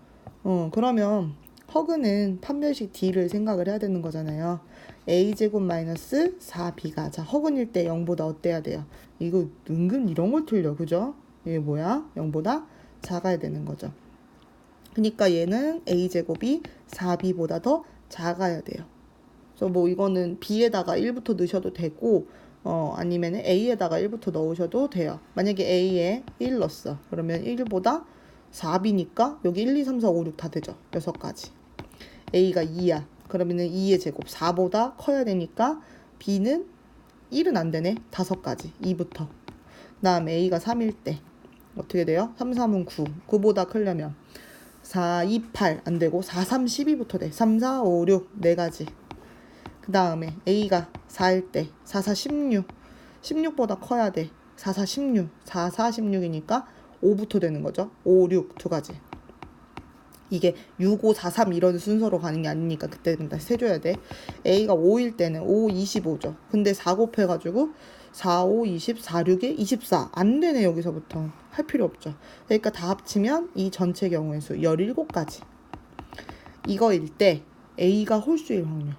[SPEAKER 1] 그러면 허근은 판별식 D를 생각을 해야 되는 거잖아요. A제곱 마이너스 4B가. 자, 허근일 때 0보다 어때야 돼요? 이거 은근 이런 걸 틀려. 그죠? 이게 뭐야? 0보다 작아야 되는 거죠. 그러니까 얘는 A제곱이 4B보다 더 작아야 돼요. 그래서 뭐 이거는 B에다가 1부터 넣으셔도 되고 아니면 A에다가 1부터 넣으셔도 돼요. 만약에 A에 1 넣었어. 그러면 1보다 4B니까 여기 1, 2, 3, 4, 5, 6 다 되죠. 6가지. A가 2야. 그러면은 2의 제곱 4보다 커야 되니까 B는 1은 안 되네. 5가지. 2부터. 그 다음에 A가 3일 때 어떻게 돼요? 3, 3은 9. 9보다 크려면 4, 2, 8 안 되고 4, 3, 12부터 돼. 3, 4, 5, 6 네 가지. 그 다음에 A가 4일 때 4, 4, 16. 16보다 커야 돼. 4, 4, 16. 4, 4, 16이니까 5부터 되는 거죠. 5, 6 두 가지. 이게 6, 5, 4, 3 이런 순서로 가는 게 아니니까 그때는 다시 세줘야 돼. A가 5일 때는 5, 25죠. 근데 4 곱해가지고 4, 5, 20, 4, 6에 24. 안 되네 여기서부터. 할 필요 없죠. 그러니까 다 합치면 이 전체 경우의 수 17가지. 이거일 때 A가 홀수일 확률.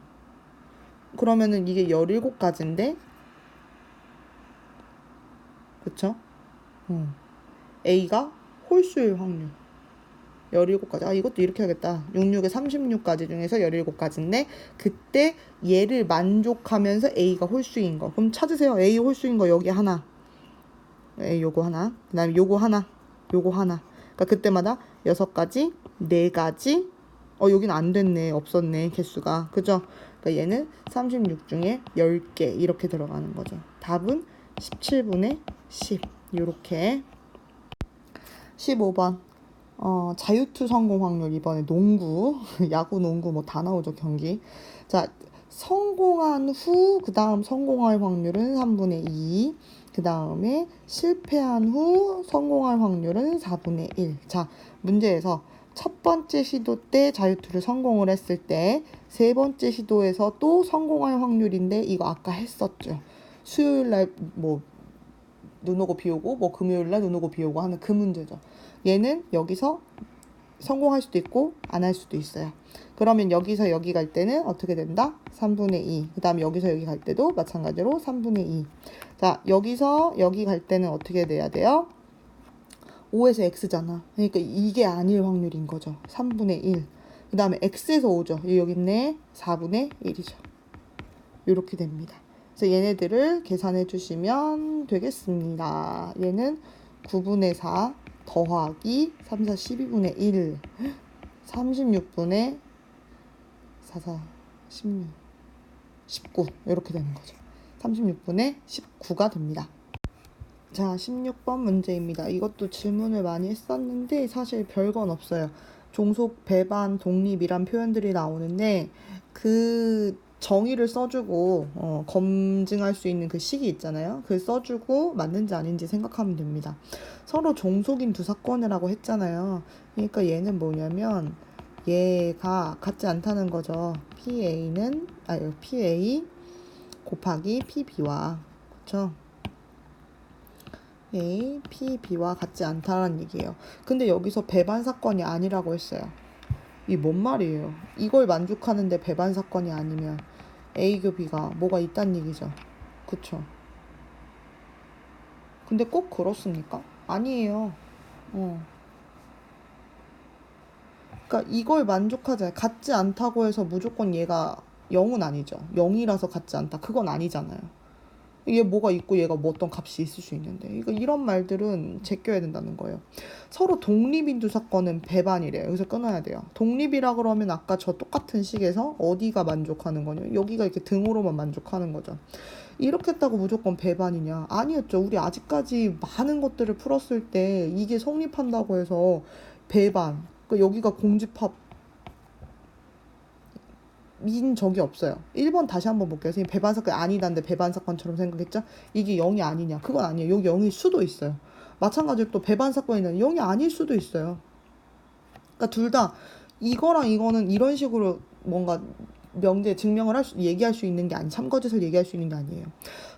[SPEAKER 1] 그러면은 이게 17가지인데 그쵸? A가 홀수일 확률 17가지. 아 이것도 이렇게 하겠다. 66에 36가지 중에서 17가지인데 그때 얘를 만족하면서 A가 홀수인 거. 그럼 찾으세요. A 홀수인 거 여기 하나, A 요거 하나, 그 다음에 요거 하나, 요거 하나. 그러니까 그때마다 6가지, 4가지. 여기는 안 됐네. 없었네. 개수가. 그죠? 그러니까 얘는 36 중에 10개 이렇게 들어가는 거죠. 답은 17분의 10 요렇게. 15번 자유투 성공 확률. 이번에 농구 야구 농구 뭐 다 나오죠. 경기. 자, 성공한 후 그 다음 성공할 확률은 3분의 2. 그 다음에 실패한 후 성공할 확률은 4분의 1. 자, 문제에서 첫 번째 시도 때 자유투를 성공을 했을 때 세 번째 시도에서 또 성공할 확률인데 이거 아까 했었죠. 수요일날 뭐 눈 오고 비 오고 뭐 금요일날 눈 오고 비 오고 하는 그 문제죠. 얘는 여기서 성공할 수도 있고 안 할 수도 있어요. 그러면 여기서 여기 갈 때는 어떻게 된다? 3분의 2. 그 다음에 여기서 여기 갈 때도 마찬가지로 3분의 2. 자, 여기서 여기 갈 때는 어떻게 돼야 돼요? 5에서 x잖아. 그러니까 이게 아닐 확률인 거죠. 3분의 1. 그 다음에 x에서 5죠. 여기 있네. 4분의 1이죠. 이렇게 됩니다. 그래서 얘네들을 계산해 주시면 되겠습니다. 얘는 9분의 4 더하기 3, 4, 12분의 1 36분의 4, 4, 16 19 이렇게 되는 거죠. 36분의 19가 됩니다. 자, 16번 문제입니다. 이것도 질문을 많이 했었는데 사실 별건 없어요. 종속, 배반, 독립이란 표현들이 나오는데 그 정의를 써주고 검증할 수 있는 그 식이 있잖아요. 그 써주고 맞는지 아닌지 생각하면 됩니다. 서로 종속인 두 사건이라고 했잖아요. 그러니까 얘는 뭐냐면 얘가 같지 않다는 거죠. PA 곱하기 PB와 그쵸? A, P, B와 같지 않다는 얘기예요. 근데 여기서 배반 사건이 아니라고 했어요. 이게 뭔 말이에요? 이걸 만족하는데 배반 사건이 아니면 A교 B가 뭐가 있단 얘기죠. 그쵸? 근데 꼭 그렇습니까? 아니에요. 그러니까 이걸 만족하자. 같지 않다고 해서 무조건 얘가 0은 아니죠. 0이라서 같지 않다. 그건 아니잖아요. 얘 뭐가 있고 얘가 뭐 어떤 값이 있을 수 있는데 이런 말들은 제껴야 된다는 거예요. 서로 독립인 두 사건은 배반이래요. 여기서 끊어야 돼요. 독립이라 그러면 아까 저 똑같은 식에서 어디가 만족하는 거냐, 여기가 이렇게 등으로만 만족하는 거죠. 이렇게 했다고 무조건 배반이냐? 아니었죠. 우리 아직까지 많은 것들을 풀었을 때 이게 성립한다고 해서 배반, 그러니까 여기가 공집합 인 적이 없어요. 1번 다시 한번 볼게요. 선생님 배반 사건 아니다는데 배반 사건처럼 생각했죠? 이게 0이 아니냐? 그건 아니에요. 여기 0일 수도 있어요. 마찬가지로 또 배반 사건이는 0이 아닐 수도 있어요. 그러니까 둘 다 이거랑 이거는 이런 식으로 뭔가 명제 증명을 얘기할 수 있는 게 아니, 참거짓을 얘기할 수 있는 게 아니에요.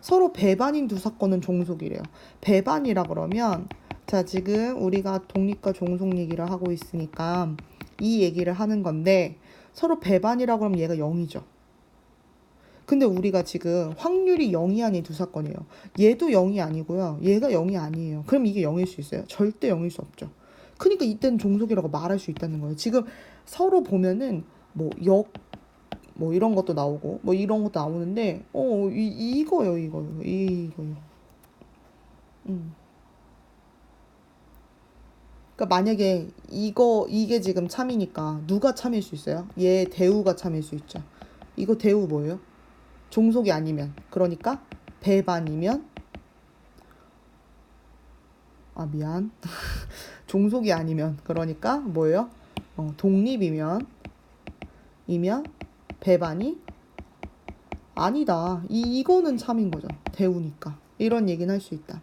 [SPEAKER 1] 서로 배반인 두 사건은 종속이래요. 배반이라 그러면 자, 지금 우리가 독립과 종속 얘기를 하고 있으니까 이 얘기를 하는 건데 서로 배반이라고 하면 얘가 0이죠. 근데 우리가 지금 확률이 0이 아닌 두 사건이에요. 얘도 0이 아니고요. 얘가 0이 아니에요. 그럼 이게 0일 수 있어요? 절대 0일 수 없죠. 그러니까 이때는 종속이라고 말할 수 있다는 거예요. 지금 서로 보면은 뭐 이런 것도 나오고 뭐 이런 것도 나오는데 이거요. 그러니까 만약에 이게 지금 참이니까 누가 참일 수 있어요? 얘 대우가 참일 수 있죠. 이거 대우 뭐예요? 종속이 아니면, 그러니까 배반이면, 미안 종속이 아니면 그러니까 뭐예요? 독립이면 배반이 아니다. 이거는 참인 거죠. 대우니까. 이런 얘기는 할 수 있다.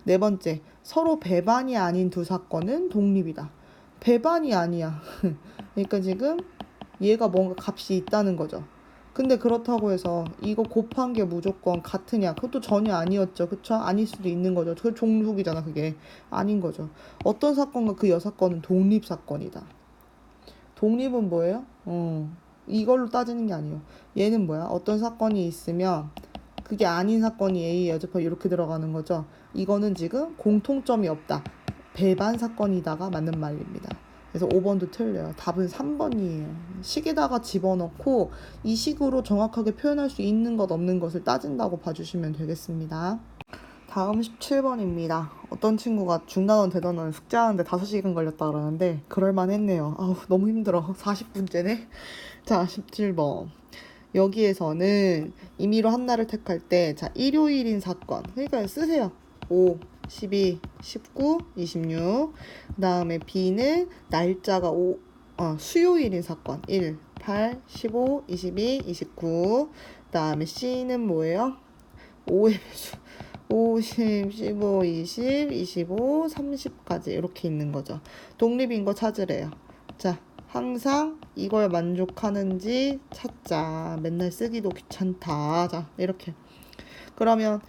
[SPEAKER 1] 네 번째, 서로 배반이 아닌 두 사건은 독립이다. 배반이 아니야. 그러니까 지금 얘가 뭔가 값이 있다는 거죠. 근데 그렇다고 해서 이거 곱한 게 무조건 같으냐? 그것도 전혀 아니었죠. 그쵸? 아닐 수도 있는 거죠. 그 종속이잖아, 그게. 아닌 거죠. 어떤 사건과 그 여사건은 독립사건이다. 독립은 뭐예요? 이걸로 따지는 게 아니에요. 얘는 뭐야? 어떤 사건이 있으면 그게 아닌 사건이 A, 여자파 이렇게 들어가는 거죠. 이거는 지금 공통점이 없다. 배반 사건이다가 맞는 말입니다. 그래서 5번도 틀려요. 답은 3번이에요. 식에다가 집어넣고 이 식으로 정확하게 표현할 수 있는 것 없는 것을 따진다고 봐주시면 되겠습니다. 다음 17번입니다. 어떤 친구가 중단원 대단원 숙제하는데 5시간 걸렸다 그러는데 그럴만 했네요. 아우 너무 힘들어. 40분째네. 자 17번. 여기에서는 임의로 한나를 택할 때 자 일요일인 사건 그러니까 쓰세요. 5, 12, 19, 26. 그 다음에 B는 날짜가 수요일인 사건 1, 8, 15, 22, 29. 그 다음에 C는 뭐예요? 5의 배수 50, 15, 20, 25, 30까지 이렇게 있는 거죠. 독립인 거 찾으래요. 자, 항상 이걸 만족하는지 찾자. 맨날 쓰기도 귀찮다. 자, 이렇게. 그러면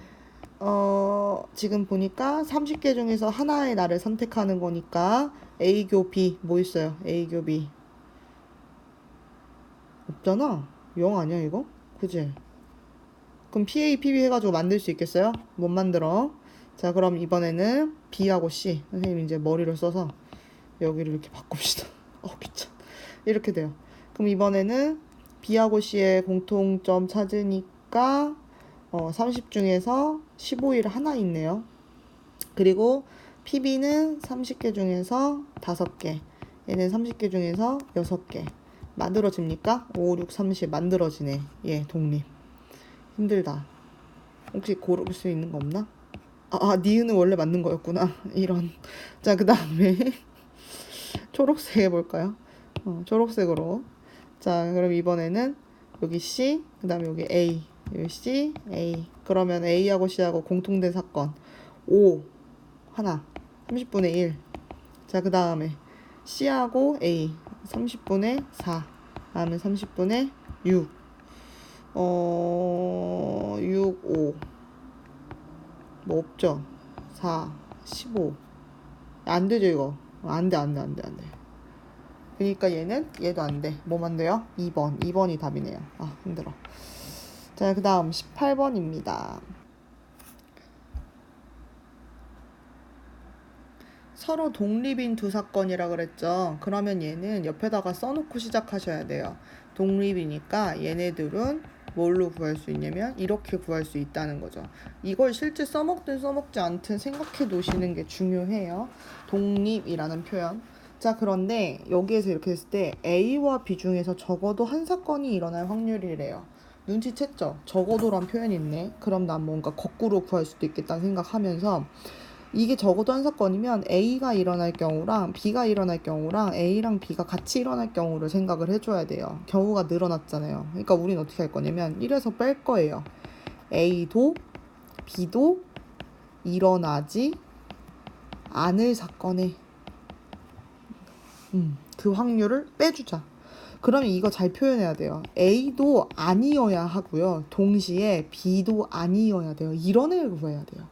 [SPEAKER 1] 지금 보니까 30개 중에서 하나의 날을 선택하는 거니까 A교 B 뭐 있어요? A교 B 없잖아. 0 아니야 이거? 그지? 그럼 PA, PB 해가지고 만들 수 있겠어요? 못 만들어. 자, 그럼 이번에는 B하고 C. 선생님 이제 머리를 써서 여기를 이렇게 바꿉시다. 귀찮. 이렇게 돼요. 그럼 이번에는 B하고 C의 공통점 찾으니까 30 중에서 15일 하나 있네요. 그리고 PB는 30개 중에서 5개. 얘는 30개 중에서 6개. 만들어집니까? 5, 6, 30 만들어지네. 예, 독립. 힘들다. 혹시 고를 수 있는 거 없나? 니은은 원래 맞는 거였구나. 이런. 자, 그 다음에 초록색 해볼까요? 초록색으로. 자, 그럼 이번에는 여기 C, 그 다음에 여기 A. 여기 C, A. 그러면 A하고 C하고 공통된 사건. 5, 하나. 30분의 1. 자, 그 다음에 C하고 A. 30분의 4. 다음에 30분의 6. 6, 5. 뭐 없죠? 4, 15. 안 되죠, 이거. 안 돼. 그러니까 얘도 안 돼. 뭐만 돼요? 2번. 2번이 답이네요. 힘들어. 자, 그 다음 18번입니다. 서로 독립인 두 사건이라 그랬죠. 그러면 얘는 옆에다가 써놓고 시작하셔야 돼요. 독립이니까 얘네들은 뭘로 구할 수 있냐면 이렇게 구할 수 있다는 거죠. 이걸 실제 써먹든 써먹지 않든 생각해 놓으시는 게 중요해요. 독립이라는 표현. 자, 그런데 여기에서 이렇게 했을 때 A와 B 중에서 적어도 한 사건이 일어날 확률이래요. 눈치챘죠? 적어도란 표현이 있네. 그럼 난 뭔가 거꾸로 구할 수도 있겠다는 생각하면서 이게 적어도 한 사건이면 A가 일어날 경우랑 B가 일어날 경우랑 A랑 B가 같이 일어날 경우를 생각을 해줘야 돼요. 경우가 늘어났잖아요. 그러니까 우린 어떻게 할 거냐면 1에서 뺄 거예요. A도 B도 일어나지 않을 사건에 그 확률을 빼주자. 그러면 이거 잘 표현해야 돼요. A도 아니어야 하고요. 동시에 B도 아니어야 돼요. 이런 애를 구해야 돼요.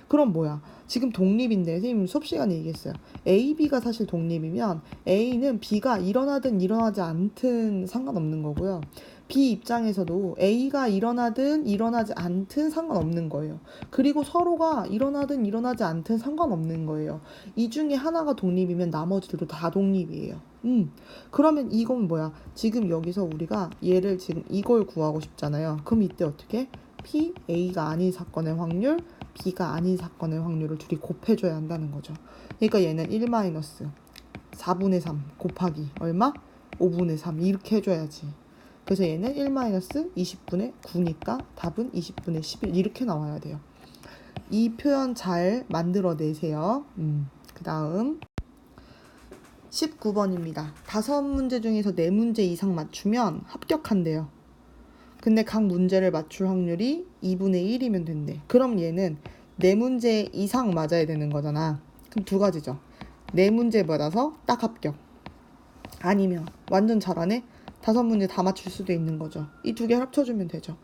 [SPEAKER 1] 그럼 뭐야? 지금 독립인데 선생님 수업 시간에 얘기했어요. A, B가 사실 독립이면 A는 B가 일어나든 일어나지 않든 상관없는 거고요. B 입장에서도 A가 일어나든 일어나지 않든 상관없는 거예요. 그리고 서로가 일어나든 일어나지 않든 상관없는 거예요. 이 중에 하나가 독립이면 나머지들도 다 독립이에요. 그러면 이건 뭐야? 지금 여기서 우리가 얘를 지금 이걸 구하고 싶잖아요. 그럼 이때 어떻게? P, A가 아닌 사건의 확률, B가 아닌 사건의 확률을 둘이 곱해줘야 한다는 거죠. 그러니까 얘는 1-4분의 3 곱하기 얼마? 5분의 3 이렇게 해줘야지. 그래서 얘는 1-20분의 9니까 답은 20분의 11 이렇게 나와야 돼요. 이 표현 잘 만들어내세요. 그 다음 19번입니다. 5문제 중에서 4문제 이상 맞추면 합격한대요. 근데 각 문제를 맞출 확률이 2분의 1이면 된대. 그럼 얘는 4문제 이상 맞아야 되는 거잖아. 그럼 두 가지죠. 4문제 받아서 딱 합격. 아니면 완전 잘하네? 5문제 다 맞출 수도 있는 거죠. 이 두 개 합쳐주면 되죠.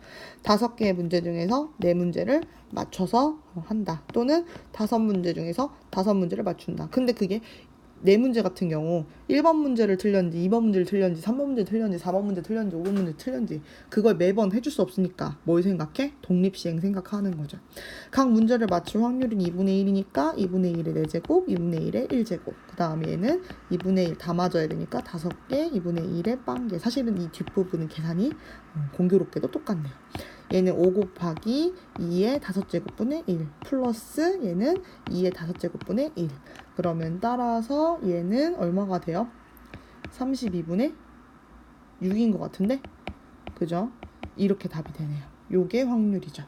[SPEAKER 1] 5개의 문제 중에서 4문제를 맞춰서 한다. 또는 5문제 중에서 5문제를 맞춘다. 근데 그게 4문제 같은 경우 1번 문제를 틀렸는지 2번 문제를 틀렸는지 3번 문제 틀렸는지 4번 문제 틀렸는지 5번 문제 틀렸는지 그걸 매번 해줄 수 없으니까 뭘 생각해? 독립시행 생각하는 거죠. 각 문제를 맞출 확률은 2분의 1이니까 2분의 1의 4제곱 2분의 1의 1제곱 그 다음에 얘는 2분의 1 다 맞아야 되니까 5개 2분의 1의 빵개. 사실은 이 뒷부분은 계산이 공교롭게도 똑같네요. 얘는 5 곱하기 2의 5제곱분의 1 플러스 얘는 2의 5제곱분의 1. 그러면 따라서 얘는 얼마가 돼요? 32분의 6인 것 같은데? 그죠? 이렇게 답이 되네요. 요게 확률이죠.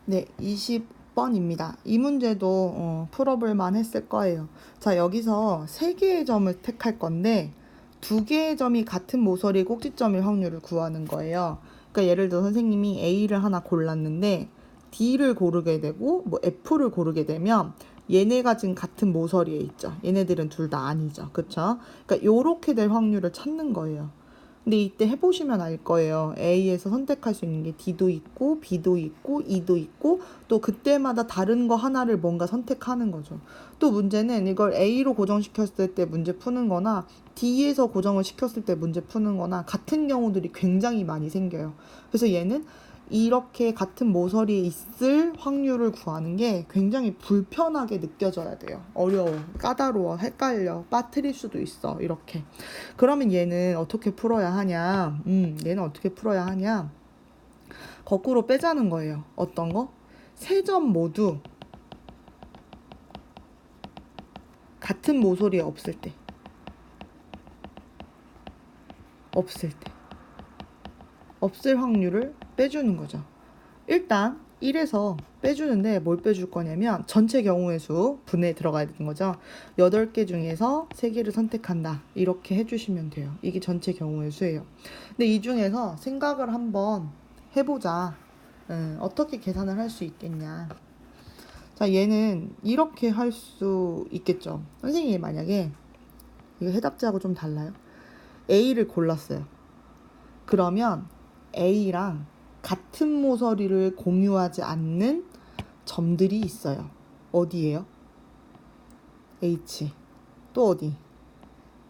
[SPEAKER 1] 네, 20번입니다. 이 문제도 풀어볼만 했을 거예요. 자, 여기서 3개의 점을 택할 건데 2개의 점이 같은 모서리 꼭지점일 확률을 구하는 거예요. 그러니까 예를 들어 선생님이 A를 하나 골랐는데 D를 고르게 되고 뭐 F를 고르게 되면 얘네가 지금 같은 모서리에 있죠. 얘네들은 둘 다 아니죠. 그쵸? 그러니까 요렇게 될 확률을 찾는 거예요. 근데 이때 해보시면 알 거예요. A에서 선택할 수 있는 게 D도 있고 B도 있고 E도 있고 또 그때마다 다른 거 하나를 뭔가 선택하는 거죠. 또 문제는 이걸 A로 고정시켰을 때 문제 푸는 거나 D에서 고정을 시켰을 때 문제 푸는 거나 같은 경우들이 굉장히 많이 생겨요. 그래서 얘는 이렇게 같은 모서리에 있을 확률을 구하는 게 굉장히 불편하게 느껴져야 돼요. 어려워, 까다로워, 헷갈려, 빠뜨릴 수도 있어. 이렇게. 그러면 얘는 어떻게 풀어야 하냐? 얘는 어떻게 풀어야 하냐? 거꾸로 빼자는 거예요. 어떤 거? 세 점 모두 같은 모서리에 없을 때. 없을 확률을 빼주는 거죠. 일단 1에서 빼주는데 뭘 빼줄 거냐면 전체 경우의 수 분에 들어가야 되는 거죠. 8개 중에서 3개를 선택한다. 이렇게 해주시면 돼요. 이게 전체 경우의 수예요. 근데 이 중에서 생각을 한번 해보자. 어떻게 계산을 할 수 있겠냐. 자, 얘는 이렇게 할 수 있겠죠. 선생님이 만약에 이거 해답지하고 좀 달라요. A를 골랐어요. 그러면 A랑 같은 모서리를 공유하지 않는 점들이 있어요. 어디예요? H. 또 어디?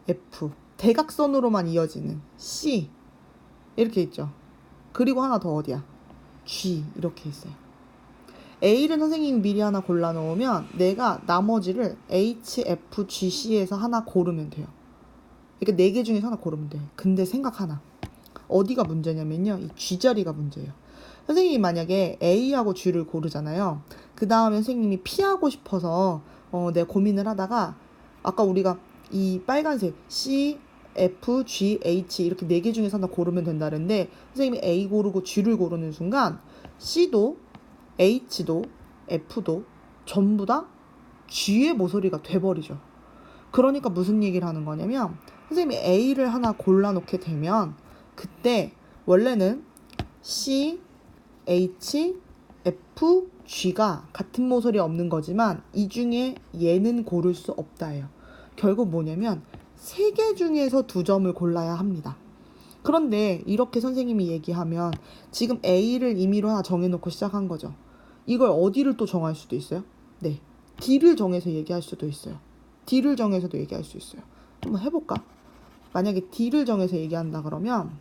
[SPEAKER 1] F. 대각선으로만 이어지는 C. 이렇게 있죠. 그리고 하나 더 어디야? G. 이렇게 있어요. A를 선생님이 미리 하나 골라 놓으면 내가 나머지를 H, F, G, C에서 하나 고르면 돼요. 그러니까 4개 중에서 하나 고르면 돼. 근데 생각 하나. 어디가 문제냐면요. 이 G 자리가 문제예요. 선생님이 만약에 A하고 G를 고르잖아요. 그 다음에 선생님이 P하고 싶어서 내가 고민을 하다가 아까 우리가 이 빨간색 C, F, G, H 이렇게 4개 중에서 하나 고르면 된다는데 선생님이 A 고르고 G를 고르는 순간 C도 H도 F도 전부 다 G의 모서리가 돼버리죠. 그러니까 무슨 얘기를 하는 거냐면 선생님이 A를 하나 골라놓게 되면 그때 원래는 C, H, F, G가 같은 모서리에 없는 거지만 이 중에 얘는 고를 수 없다예요. 결국 뭐냐면 3개 중에서 2점을 골라야 합니다. 그런데 이렇게 선생님이 얘기하면 지금 A를 임의로 하나 정해놓고 시작한 거죠. 이걸 어디를 또 정할 수도 있어요? 네, D를 정해서 얘기할 수도 있어요. D를 정해서도 얘기할 수 있어요. 한번 해볼까? 만약에 D를 정해서 얘기한다 그러면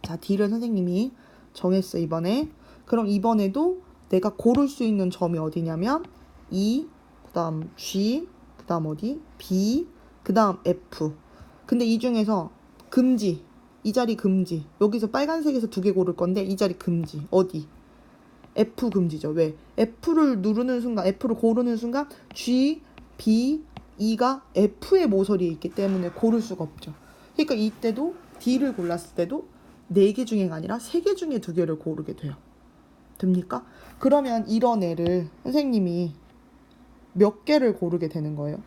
[SPEAKER 1] 자, D를 선생님이 정했어 이번에. 그럼 이번에도 내가 고를 수 있는 점이 어디냐면 E, 그 다음 G, 그 다음 어디? B, 그 다음 F. 근데 이 중에서 금지, 이 자리 금지. 여기서 빨간색에서 2개 고를 건데 이 자리 금지. 어디? F 금지죠. 왜? F를 누르는 순간, F를 고르는 순간 G, B, E가 F의 모서리에 있기 때문에 고를 수가 없죠. 그러니까 이때도 D를 골랐을 때도 4개 중에가 아니라 3개 중에 2개를 고르게 돼요. 됩니까? 그러면 이런 애를 선생님이 몇 개를 고르게 되는 거예요?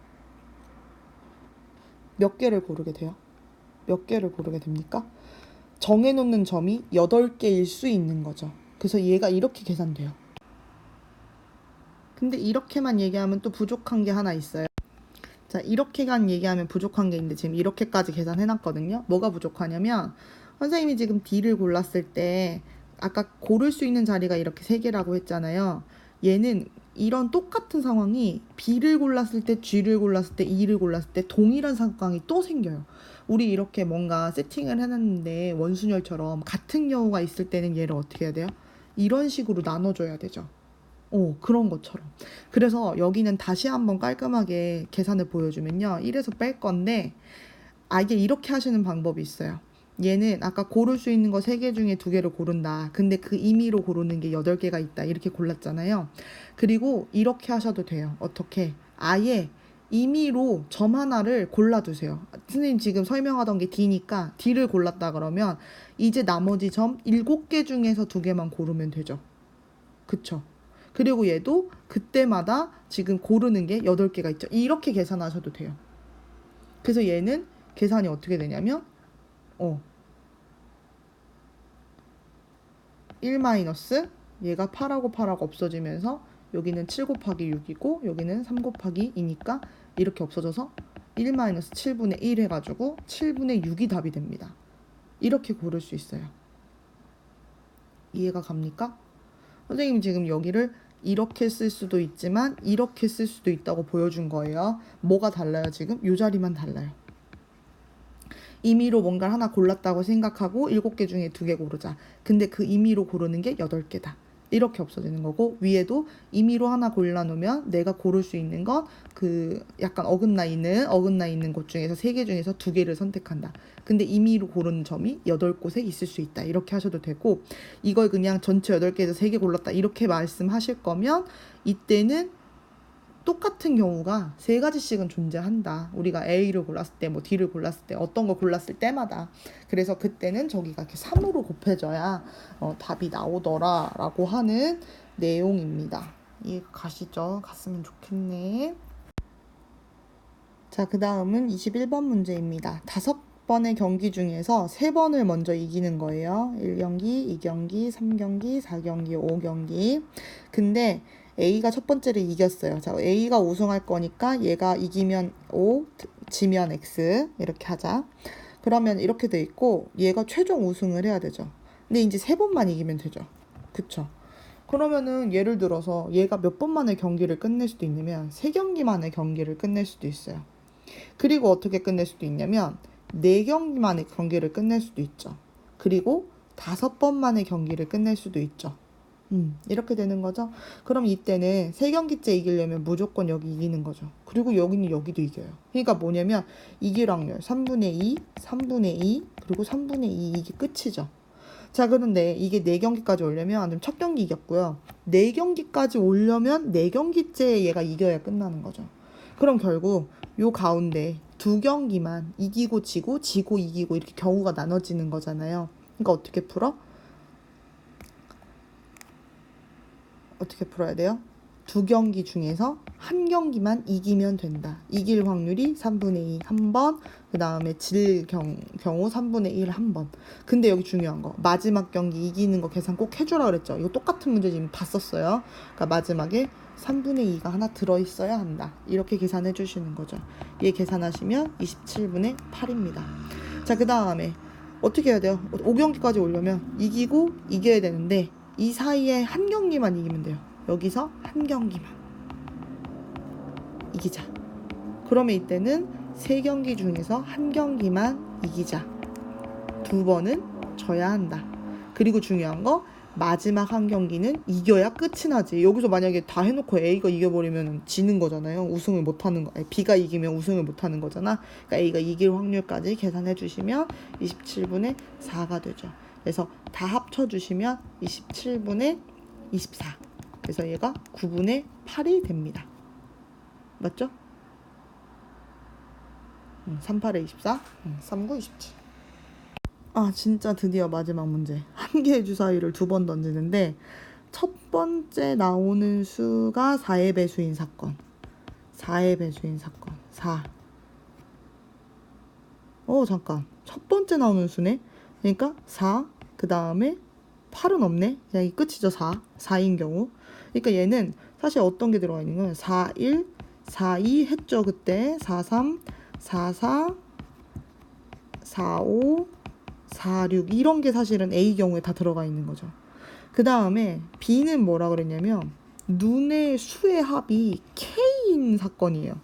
[SPEAKER 1] 몇 개를 고르게 돼요? 몇 개를 고르게 됩니까? 정해놓는 점이 8개일 수 있는 거죠. 그래서 얘가 이렇게 계산돼요. 근데 이렇게만 얘기하면 또 부족한 게 하나 있어요. 자, 이렇게만 얘기하면 부족한 게 있는데 지금 이렇게까지 계산해놨거든요. 뭐가 부족하냐면 선생님이 지금 D를 골랐을 때 아까 고를 수 있는 자리가 이렇게 3개라고 했잖아요. 얘는 이런 똑같은 상황이 B를 골랐을 때, G를 골랐을 때, E를 골랐을 때 동일한 상황이 또 생겨요. 우리 이렇게 뭔가 세팅을 해놨는데 원순열처럼 같은 경우가 있을 때는 얘를 어떻게 해야 돼요? 이런 식으로 나눠줘야 되죠. 그런 것처럼. 그래서 여기는 다시 한번 깔끔하게 계산을 보여주면요. 1에서 뺄 건데, 이게 이렇게 하시는 방법이 있어요. 얘는 아까 고를 수 있는 거 3개 중에 2개를 고른다. 근데 그 임의로 고르는 게 8개가 있다. 이렇게 골랐잖아요. 그리고 이렇게 하셔도 돼요. 어떻게? 아예 임의로 점 하나를 골라두세요. 선생님 지금 설명하던 게 D니까 D를 골랐다 그러면 이제 나머지 점 7개 중에서 2개만 고르면 되죠. 그쵸? 그리고 얘도 그때마다 지금 고르는 게 8개가 있죠. 이렇게 계산하셔도 돼요. 그래서 얘는 계산이 어떻게 되냐면 1 마이너스 얘가 8하고 8하고 없어지면서 여기는 7 곱하기 6이고 여기는 3 곱하기 2니까 이렇게 없어져서 1 마이너스 7분의 1 해가지고 7분의 6이 답이 됩니다. 이렇게 고를 수 있어요. 이해가 갑니까? 선생님이 지금 여기를 이렇게 쓸 수도 있지만 이렇게 쓸 수도 있다고 보여준 거예요. 뭐가 달라요 지금? 이 자리만 달라요. 임의로 뭔가를 하나 골랐다고 생각하고 7개 중에 2개 고르자. 근데 그 임의로 고르는 게 8개다. 이렇게 없어지는 거고, 위에도 임의로 하나 골라놓으면 내가 고를 수 있는 건 그 약간 어긋나 있는 곳 중에서 3개 중에서 2개를 선택한다. 근데 임의로 고르는 점이 8곳에 있을 수 있다. 이렇게 하셔도 되고, 이걸 그냥 전체 8개에서 3개 골랐다. 이렇게 말씀하실 거면 이때는 똑같은 경우가 3가지씩은 존재한다. 우리가 A를 골랐을 때, 뭐 D를 골랐을 때, 어떤 걸 골랐을 때마다. 그래서 그때는 저기가 이렇게 3으로 곱해져야 답이 나오더라 라고 하는 내용입니다. 이해가 가시죠? 갔으면 좋겠네. 자, 그 다음은 21번 문제입니다. 5번의 경기 중에서 3번을 먼저 이기는 거예요. 1경기, 2경기, 3경기, 4경기, 5경기. 근데 A가 첫 번째를 이겼어요. 자, A가 우승할 거니까 얘가 이기면 O, 지면 X 이렇게 하자. 그러면 이렇게 돼 있고 얘가 최종 우승을 해야 되죠. 근데 이제 3번만 이기면 되죠. 그쵸? 그러면은 예를 들어서 얘가 몇 번 만에 경기를 끝낼 수도 있냐면 3경기 만에 경기를 끝낼 수도 있어요. 그리고 어떻게 끝낼 수도 있냐면 4경기 만에 경기를 끝낼 수도 있죠. 그리고 5번 만에 경기를 끝낼 수도 있죠. 이렇게 되는 거죠. 그럼 이때는 3경기째 이기려면 무조건 여기 이기는 거죠. 그리고 여기는 여기도 이겨요. 그러니까 뭐냐면 이길 확률 3분의 2, 3분의 2, 그리고 3분의 2 이게 끝이죠. 자, 그런데 이게 4경기까지 오려면 첫 경기 이겼고요. 4경기까지 오려면 4경기째 얘가 이겨야 끝나는 거죠. 그럼 결국 요 가운데 2경기만 이기고 지고 이기고 이렇게 경우가 나눠지는 거잖아요. 그러니까 어떻게 풀어? 어떻게 풀어야 돼요? 2경기 중에서 1경기만 이기면 된다. 이길 확률이 3분의 2 한 번, 그 다음에 질 경우 3분의 1 한 번. 근데 여기 중요한 거, 마지막 경기 이기는 거 계산 꼭 해주라 그랬죠. 이거 똑같은 문제 지금 다 썼어요. 그러니까 마지막에 3분의 2가 하나 들어있어야 한다. 이렇게 계산해 주시는 거죠. 얘 계산하시면 27분의 8입니다. 자, 그 다음에 어떻게 해야 돼요? 5경기까지 오려면 이기고 이겨야 되는데 이 사이에 한 경기만 이기면 돼요. 여기서 한 경기만 이기자. 그러면 이때는 3경기 중에서 한 경기만 이기자. 2번은 져야 한다. 그리고 중요한 거, 마지막 한 경기는 이겨야 끝이 나지. 여기서 만약에 다 해놓고 A가 이겨버리면 지는 거잖아요. 우승을 못하는 거. B가 이기면 우승을 못하는 거잖아. 그러니까 A가 이길 확률까지 계산해 주시면 27분의 4가 되죠. 그래서 다 합쳐주시면 27분의 24. 그래서 얘가 9분의 8이 됩니다. 맞죠? 38에 24, 39, 27. 아, 진짜 드디어 마지막 문제. 한 개의 주사위를 2번 던지는데 첫 번째 나오는 수가 4의 배수인 사건. 4의 배수인 사건. 4. 잠깐. 첫 번째 나오는 수네. 그러니까 4, 그 다음에 8은 없네. 그냥 이 끝이죠. 4인 경우. 그러니까 얘는 사실 어떤 게 들어가 있는 거예요? 4, 1, 4, 2 했죠. 그때 4, 3, 4, 4, 4, 5, 4, 6 이런 게 사실은 A 경우에 다 들어가 있는 거죠. 그 다음에 B는 뭐라 그랬냐면 눈의 수의 합이 K인 사건이에요.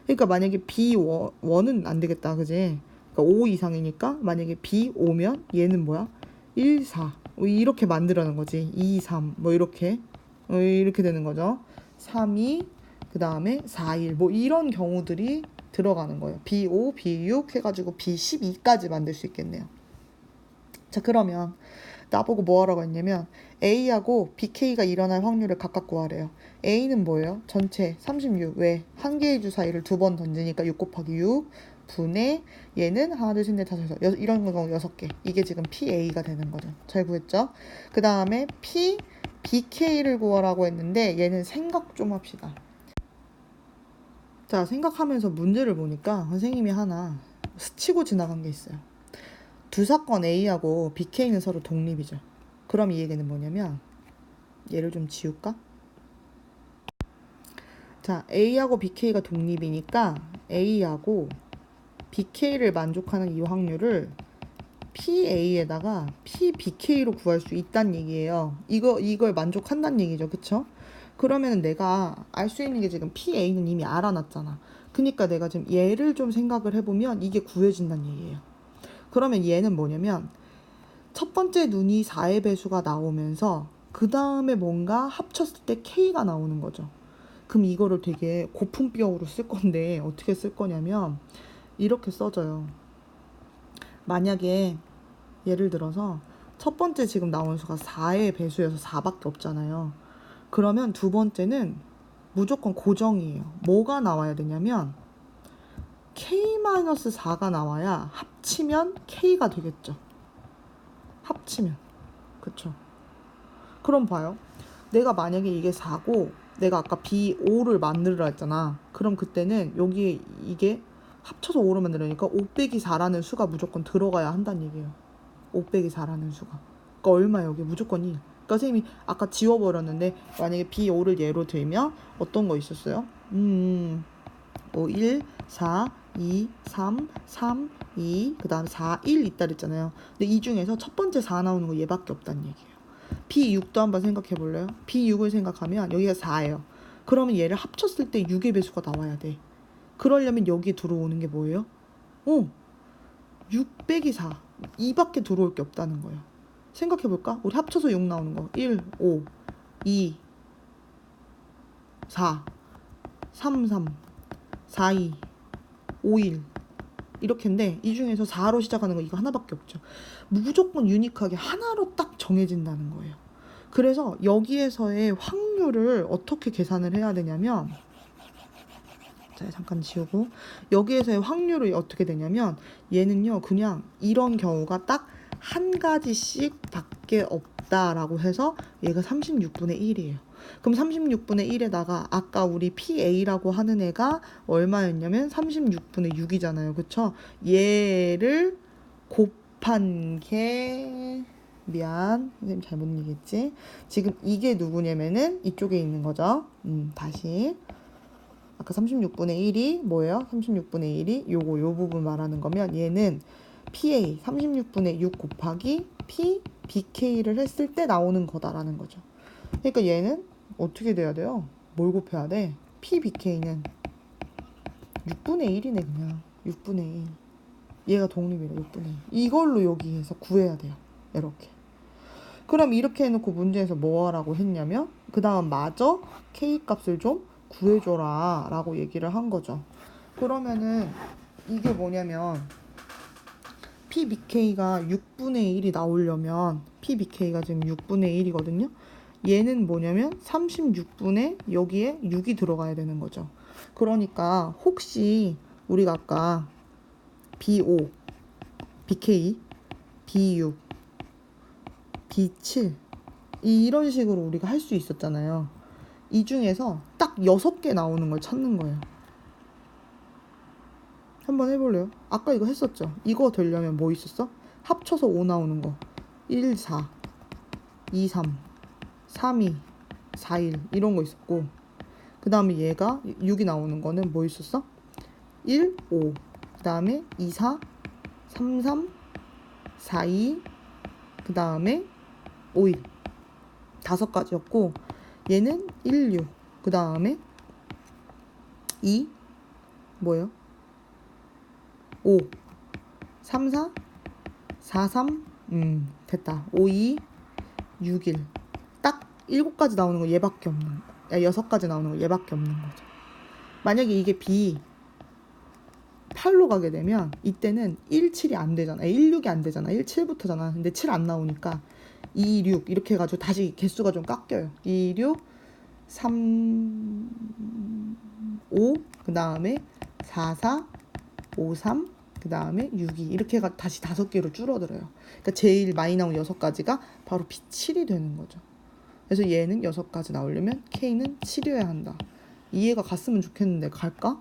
[SPEAKER 1] 그러니까 만약에 B1은 안 되겠다. 그지? 그러니까 5 이상이니까 만약에 B5면 얘는 뭐야? 1, 4 이렇게 만들어낸 거지. 2, 3 뭐 이렇게 이렇게 되는 거죠. 3, 2 그 다음에 4, 1 뭐 이런 경우들이 들어가는 거예요. B5, B6 해가지고 B12까지 만들 수 있겠네요. 자, 그러면 나보고 뭐 하라고 했냐면 A하고 BK가 일어날 확률을 각각 구하래요. A는 뭐예요? 전체 36. 왜? 한 개의 주사위를 두 번 던지니까 6 곱하기 6 분의 얘는 하나 둘 셋 넷 다섯 여섯 이런 경우 6개. 이게 지금 PA가 되는 거죠. 잘 구했죠? 그 다음에 BK를 구하라고 했는데 얘는 생각 좀 합시다. 자, 생각하면서 문제를 보니까 선생님이 하나 스치고 지나간 게 있어요. 두 사건 A하고 BK는 서로 독립이죠. 그럼 이 얘기는 뭐냐면 얘를 좀 지울까? 자, A하고 BK가 독립이니까 A하고 BK를 만족하는 이 확률을 PA에다가 PBK로 구할 수 있다는 얘기예요. 이걸 만족한다는 얘기죠. 그쵸? 그러면 내가 알 수 있는 게 지금 PA는 이미 알아놨잖아. 그러니까 내가 지금 얘를 좀 생각을 해보면 이게 구해진다는 얘기예요. 그러면 얘는 뭐냐면 첫 번째 눈이 4의 배수가 나오면서 그 다음에 뭔가 합쳤을 때 K가 나오는 거죠. 그럼 이거를 되게 고품격으로 쓸 건데 어떻게 쓸 거냐면 이렇게 써져요. 만약에 예를 들어서 첫 번째 지금 나온 수가 4의 배수여서 4밖에 없잖아요. 그러면 두 번째는 무조건 고정이에요. 뭐가 나와야 되냐면 K-4가 나와야 합치면 K가 되겠죠. 합치면. 그쵸. 그럼 봐요. 내가 만약에 이게 4고 내가 아까 B5를 만들으라 했잖아. 그럼 그때는 여기 이게 합쳐서 5로 만들으니까 5 빼기 4라는 수가 무조건 들어가야 한다는 얘기예요. 5 빼기 4라는 수가. 그러니까 얼마 여기 무조건 1. 그러니까 선생님이 아까 지워버렸는데 만약에 B5를 예로 들면 어떤 거 있었어요? 1, 4, 2, 3, 3, 2, 그 다음 4, 1 있다 그랬잖아요. 근데 이 중에서 첫 번째 4 나오는 거 얘밖에 없다는 얘기예요. B6도 한번 생각해 볼래요? B6을 생각하면 여기가 4예요. 그러면 얘를 합쳤을 때 6의 배수가 나와야 돼. 그러려면 여기에 들어오는 게 뭐예요? 6 빼기 4. 2밖에 들어올 게 없다는 거예요. 생각해 볼까? 우리 합쳐서 6 나오는 거. 1, 5, 2, 4, 3, 3, 4, 2, 5, 1. 이렇게인데 이 중에서 4로 시작하는 거 이거 하나밖에 없죠. 무조건 유니크하게 하나로 딱 정해진다는 거예요. 그래서 여기에서의 확률을 어떻게 계산을 해야 되냐면 자, 잠깐 지우고 여기에서의 확률이 어떻게 되냐면 얘는요 그냥 이런 경우가 딱 한 가지씩 밖에 없다라고 해서 얘가 36분의 1이에요. 그럼 36분의 1에다가 아까 우리 PA라고 하는 애가 얼마였냐면 36분의 6이잖아요. 그쵸? 얘를 곱한 게 미안 선생님 잘못 얘기했지. 지금 이게 누구냐면은 이쪽에 있는 거죠. 다시 아까 36분의 1이 뭐예요? 36분의 1이 요 부분 말하는 거면 얘는 PA 36분의 6 곱하기 P, BK를 했을 때 나오는 거다라는 거죠. 그러니까 얘는 어떻게 돼야 돼요? 뭘 곱해야 돼? P, BK는 6분의 1이네 그냥 6분의 1. 얘가 독립이래 6분의 1. 이걸로 여기에서 구해야 돼요. 이렇게. 그럼 이렇게 해놓고 문제에서 뭐 하라고 했냐면 그 다음 마저 K 값을 좀 구해줘라 라고 얘기를 한 거죠. 그러면은 이게 뭐냐면 PBK가 6분의 1이 나오려면 PBK가 지금 6분의 1이거든요. 얘는 뭐냐면 36분의 여기에 6이 들어가야 되는 거죠. 그러니까 혹시 우리가 아까 B5, BK, B6, B7 이런 식으로 우리가 할 수 있었잖아요. 이 중에서 딱 6개 나오는 걸 찾는 거예요. 한번 해볼래요? 아까 이거 했었죠? 이거 되려면 뭐 있었어? 합쳐서 5 나오는 거. 1, 4, 2, 3, 3, 2, 4, 1 이런 거 있었고, 그 다음에 얘가 6이 나오는 거는 뭐 있었어? 1, 5, 그 다음에 2, 4, 3, 3, 4, 2, 그 다음에 5, 1 다섯 가지였고, 얘는 1, 6, 그 다음에 2, 뭐예요? 5, 3, 4, 4, 3, 됐다. 5, 2, 6, 1. 딱 7가지 나오는 거 얘밖에 없는 거. 6가지 나오는 거 얘밖에 없는 거죠. 만약에 이게 B 8로 가게 되면 이때는 1, 7이 안 되잖아. 1, 6이 안 되잖아. 1, 7부터잖아. 근데 7 안 나오니까 2, 6 이렇게 해가지고 다시 개수가 좀 깎여요. 2, 6, 3, 5, 그 다음에 4, 4, 5, 3, 그 다음에 6, 2 이렇게 해가 다시 5개로 줄어들어요. 그러니까 제일 많이 나온 6가지가 바로 B7이 되는 거죠. 그래서 얘는 6가지 나오려면 K는 7이어야 한다. 이해가 갔으면 좋겠는데 갈까?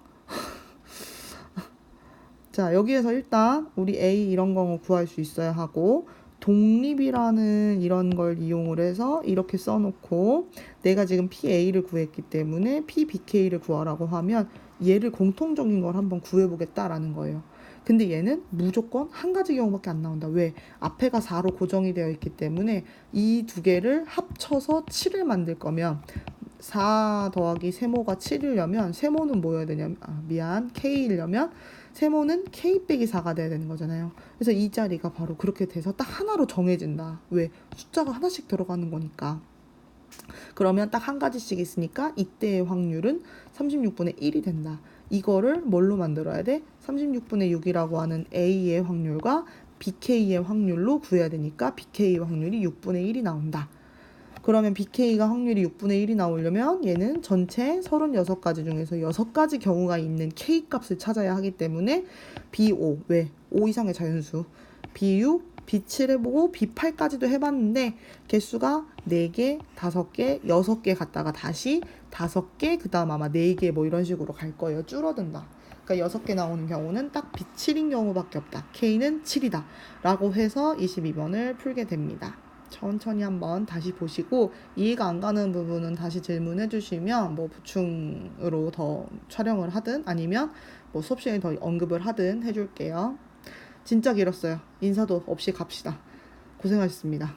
[SPEAKER 1] 자, 여기에서 일단 우리 A 이런 경우 구할 수 있어야 하고, 독립이라는 이런 걸 이용을 해서 이렇게 써놓고, 내가 지금 PA를 구했기 때문에 PBK를 구하라고 하면 얘를 공통적인 걸 한번 구해보겠다라는 거예요. 근데 얘는 무조건 한 가지 경우밖에 안 나온다. 왜? 앞에가 4로 고정이 되어 있기 때문에 이 두 개를 합쳐서 7을 만들 거면 4 더하기 세모가 7이려면 세모는 뭐여야 되냐면 K이려면 세모는 K 빼기 4가 돼야 되는 거잖아요. 그래서 이 자리가 바로 그렇게 돼서 딱 하나로 정해진다. 왜? 숫자가 하나씩 들어가는 거니까. 그러면 딱 한 가지씩 있으니까 이때의 확률은 36분의 1이 된다. 이거를 뭘로 만들어야 돼? 36분의 6이라고 하는 A의 확률과 BK의 확률로 구해야 되니까 BK의 확률이 6분의 1이 나온다. 그러면 BK가 확률이 6분의 1이 나오려면 얘는 전체 36가지 중에서 6가지 경우가 있는 K 값을 찾아야 하기 때문에 B5, 왜? 5 이상의 자연수, B6, B7 해보고 B8까지도 해봤는데 개수가 4개, 5개, 6개 갔다가 다시 5개, 그 다음 아마 4개 뭐 이런 식으로 갈 거예요. 줄어든다. 그러니까 6개 나오는 경우는 딱 B7인 경우밖에 없다. K는 7이다. 라고 해서 22번을 풀게 됩니다. 천천히 한번 다시 보시고 이해가 안 가는 부분은 다시 질문해 주시면 뭐 보충으로 더 촬영을 하든 아니면 뭐 수업 시간에 더 언급을 하든 해줄게요. 진짜 길었어요. 인사도 없이 갑시다. 고생하셨습니다.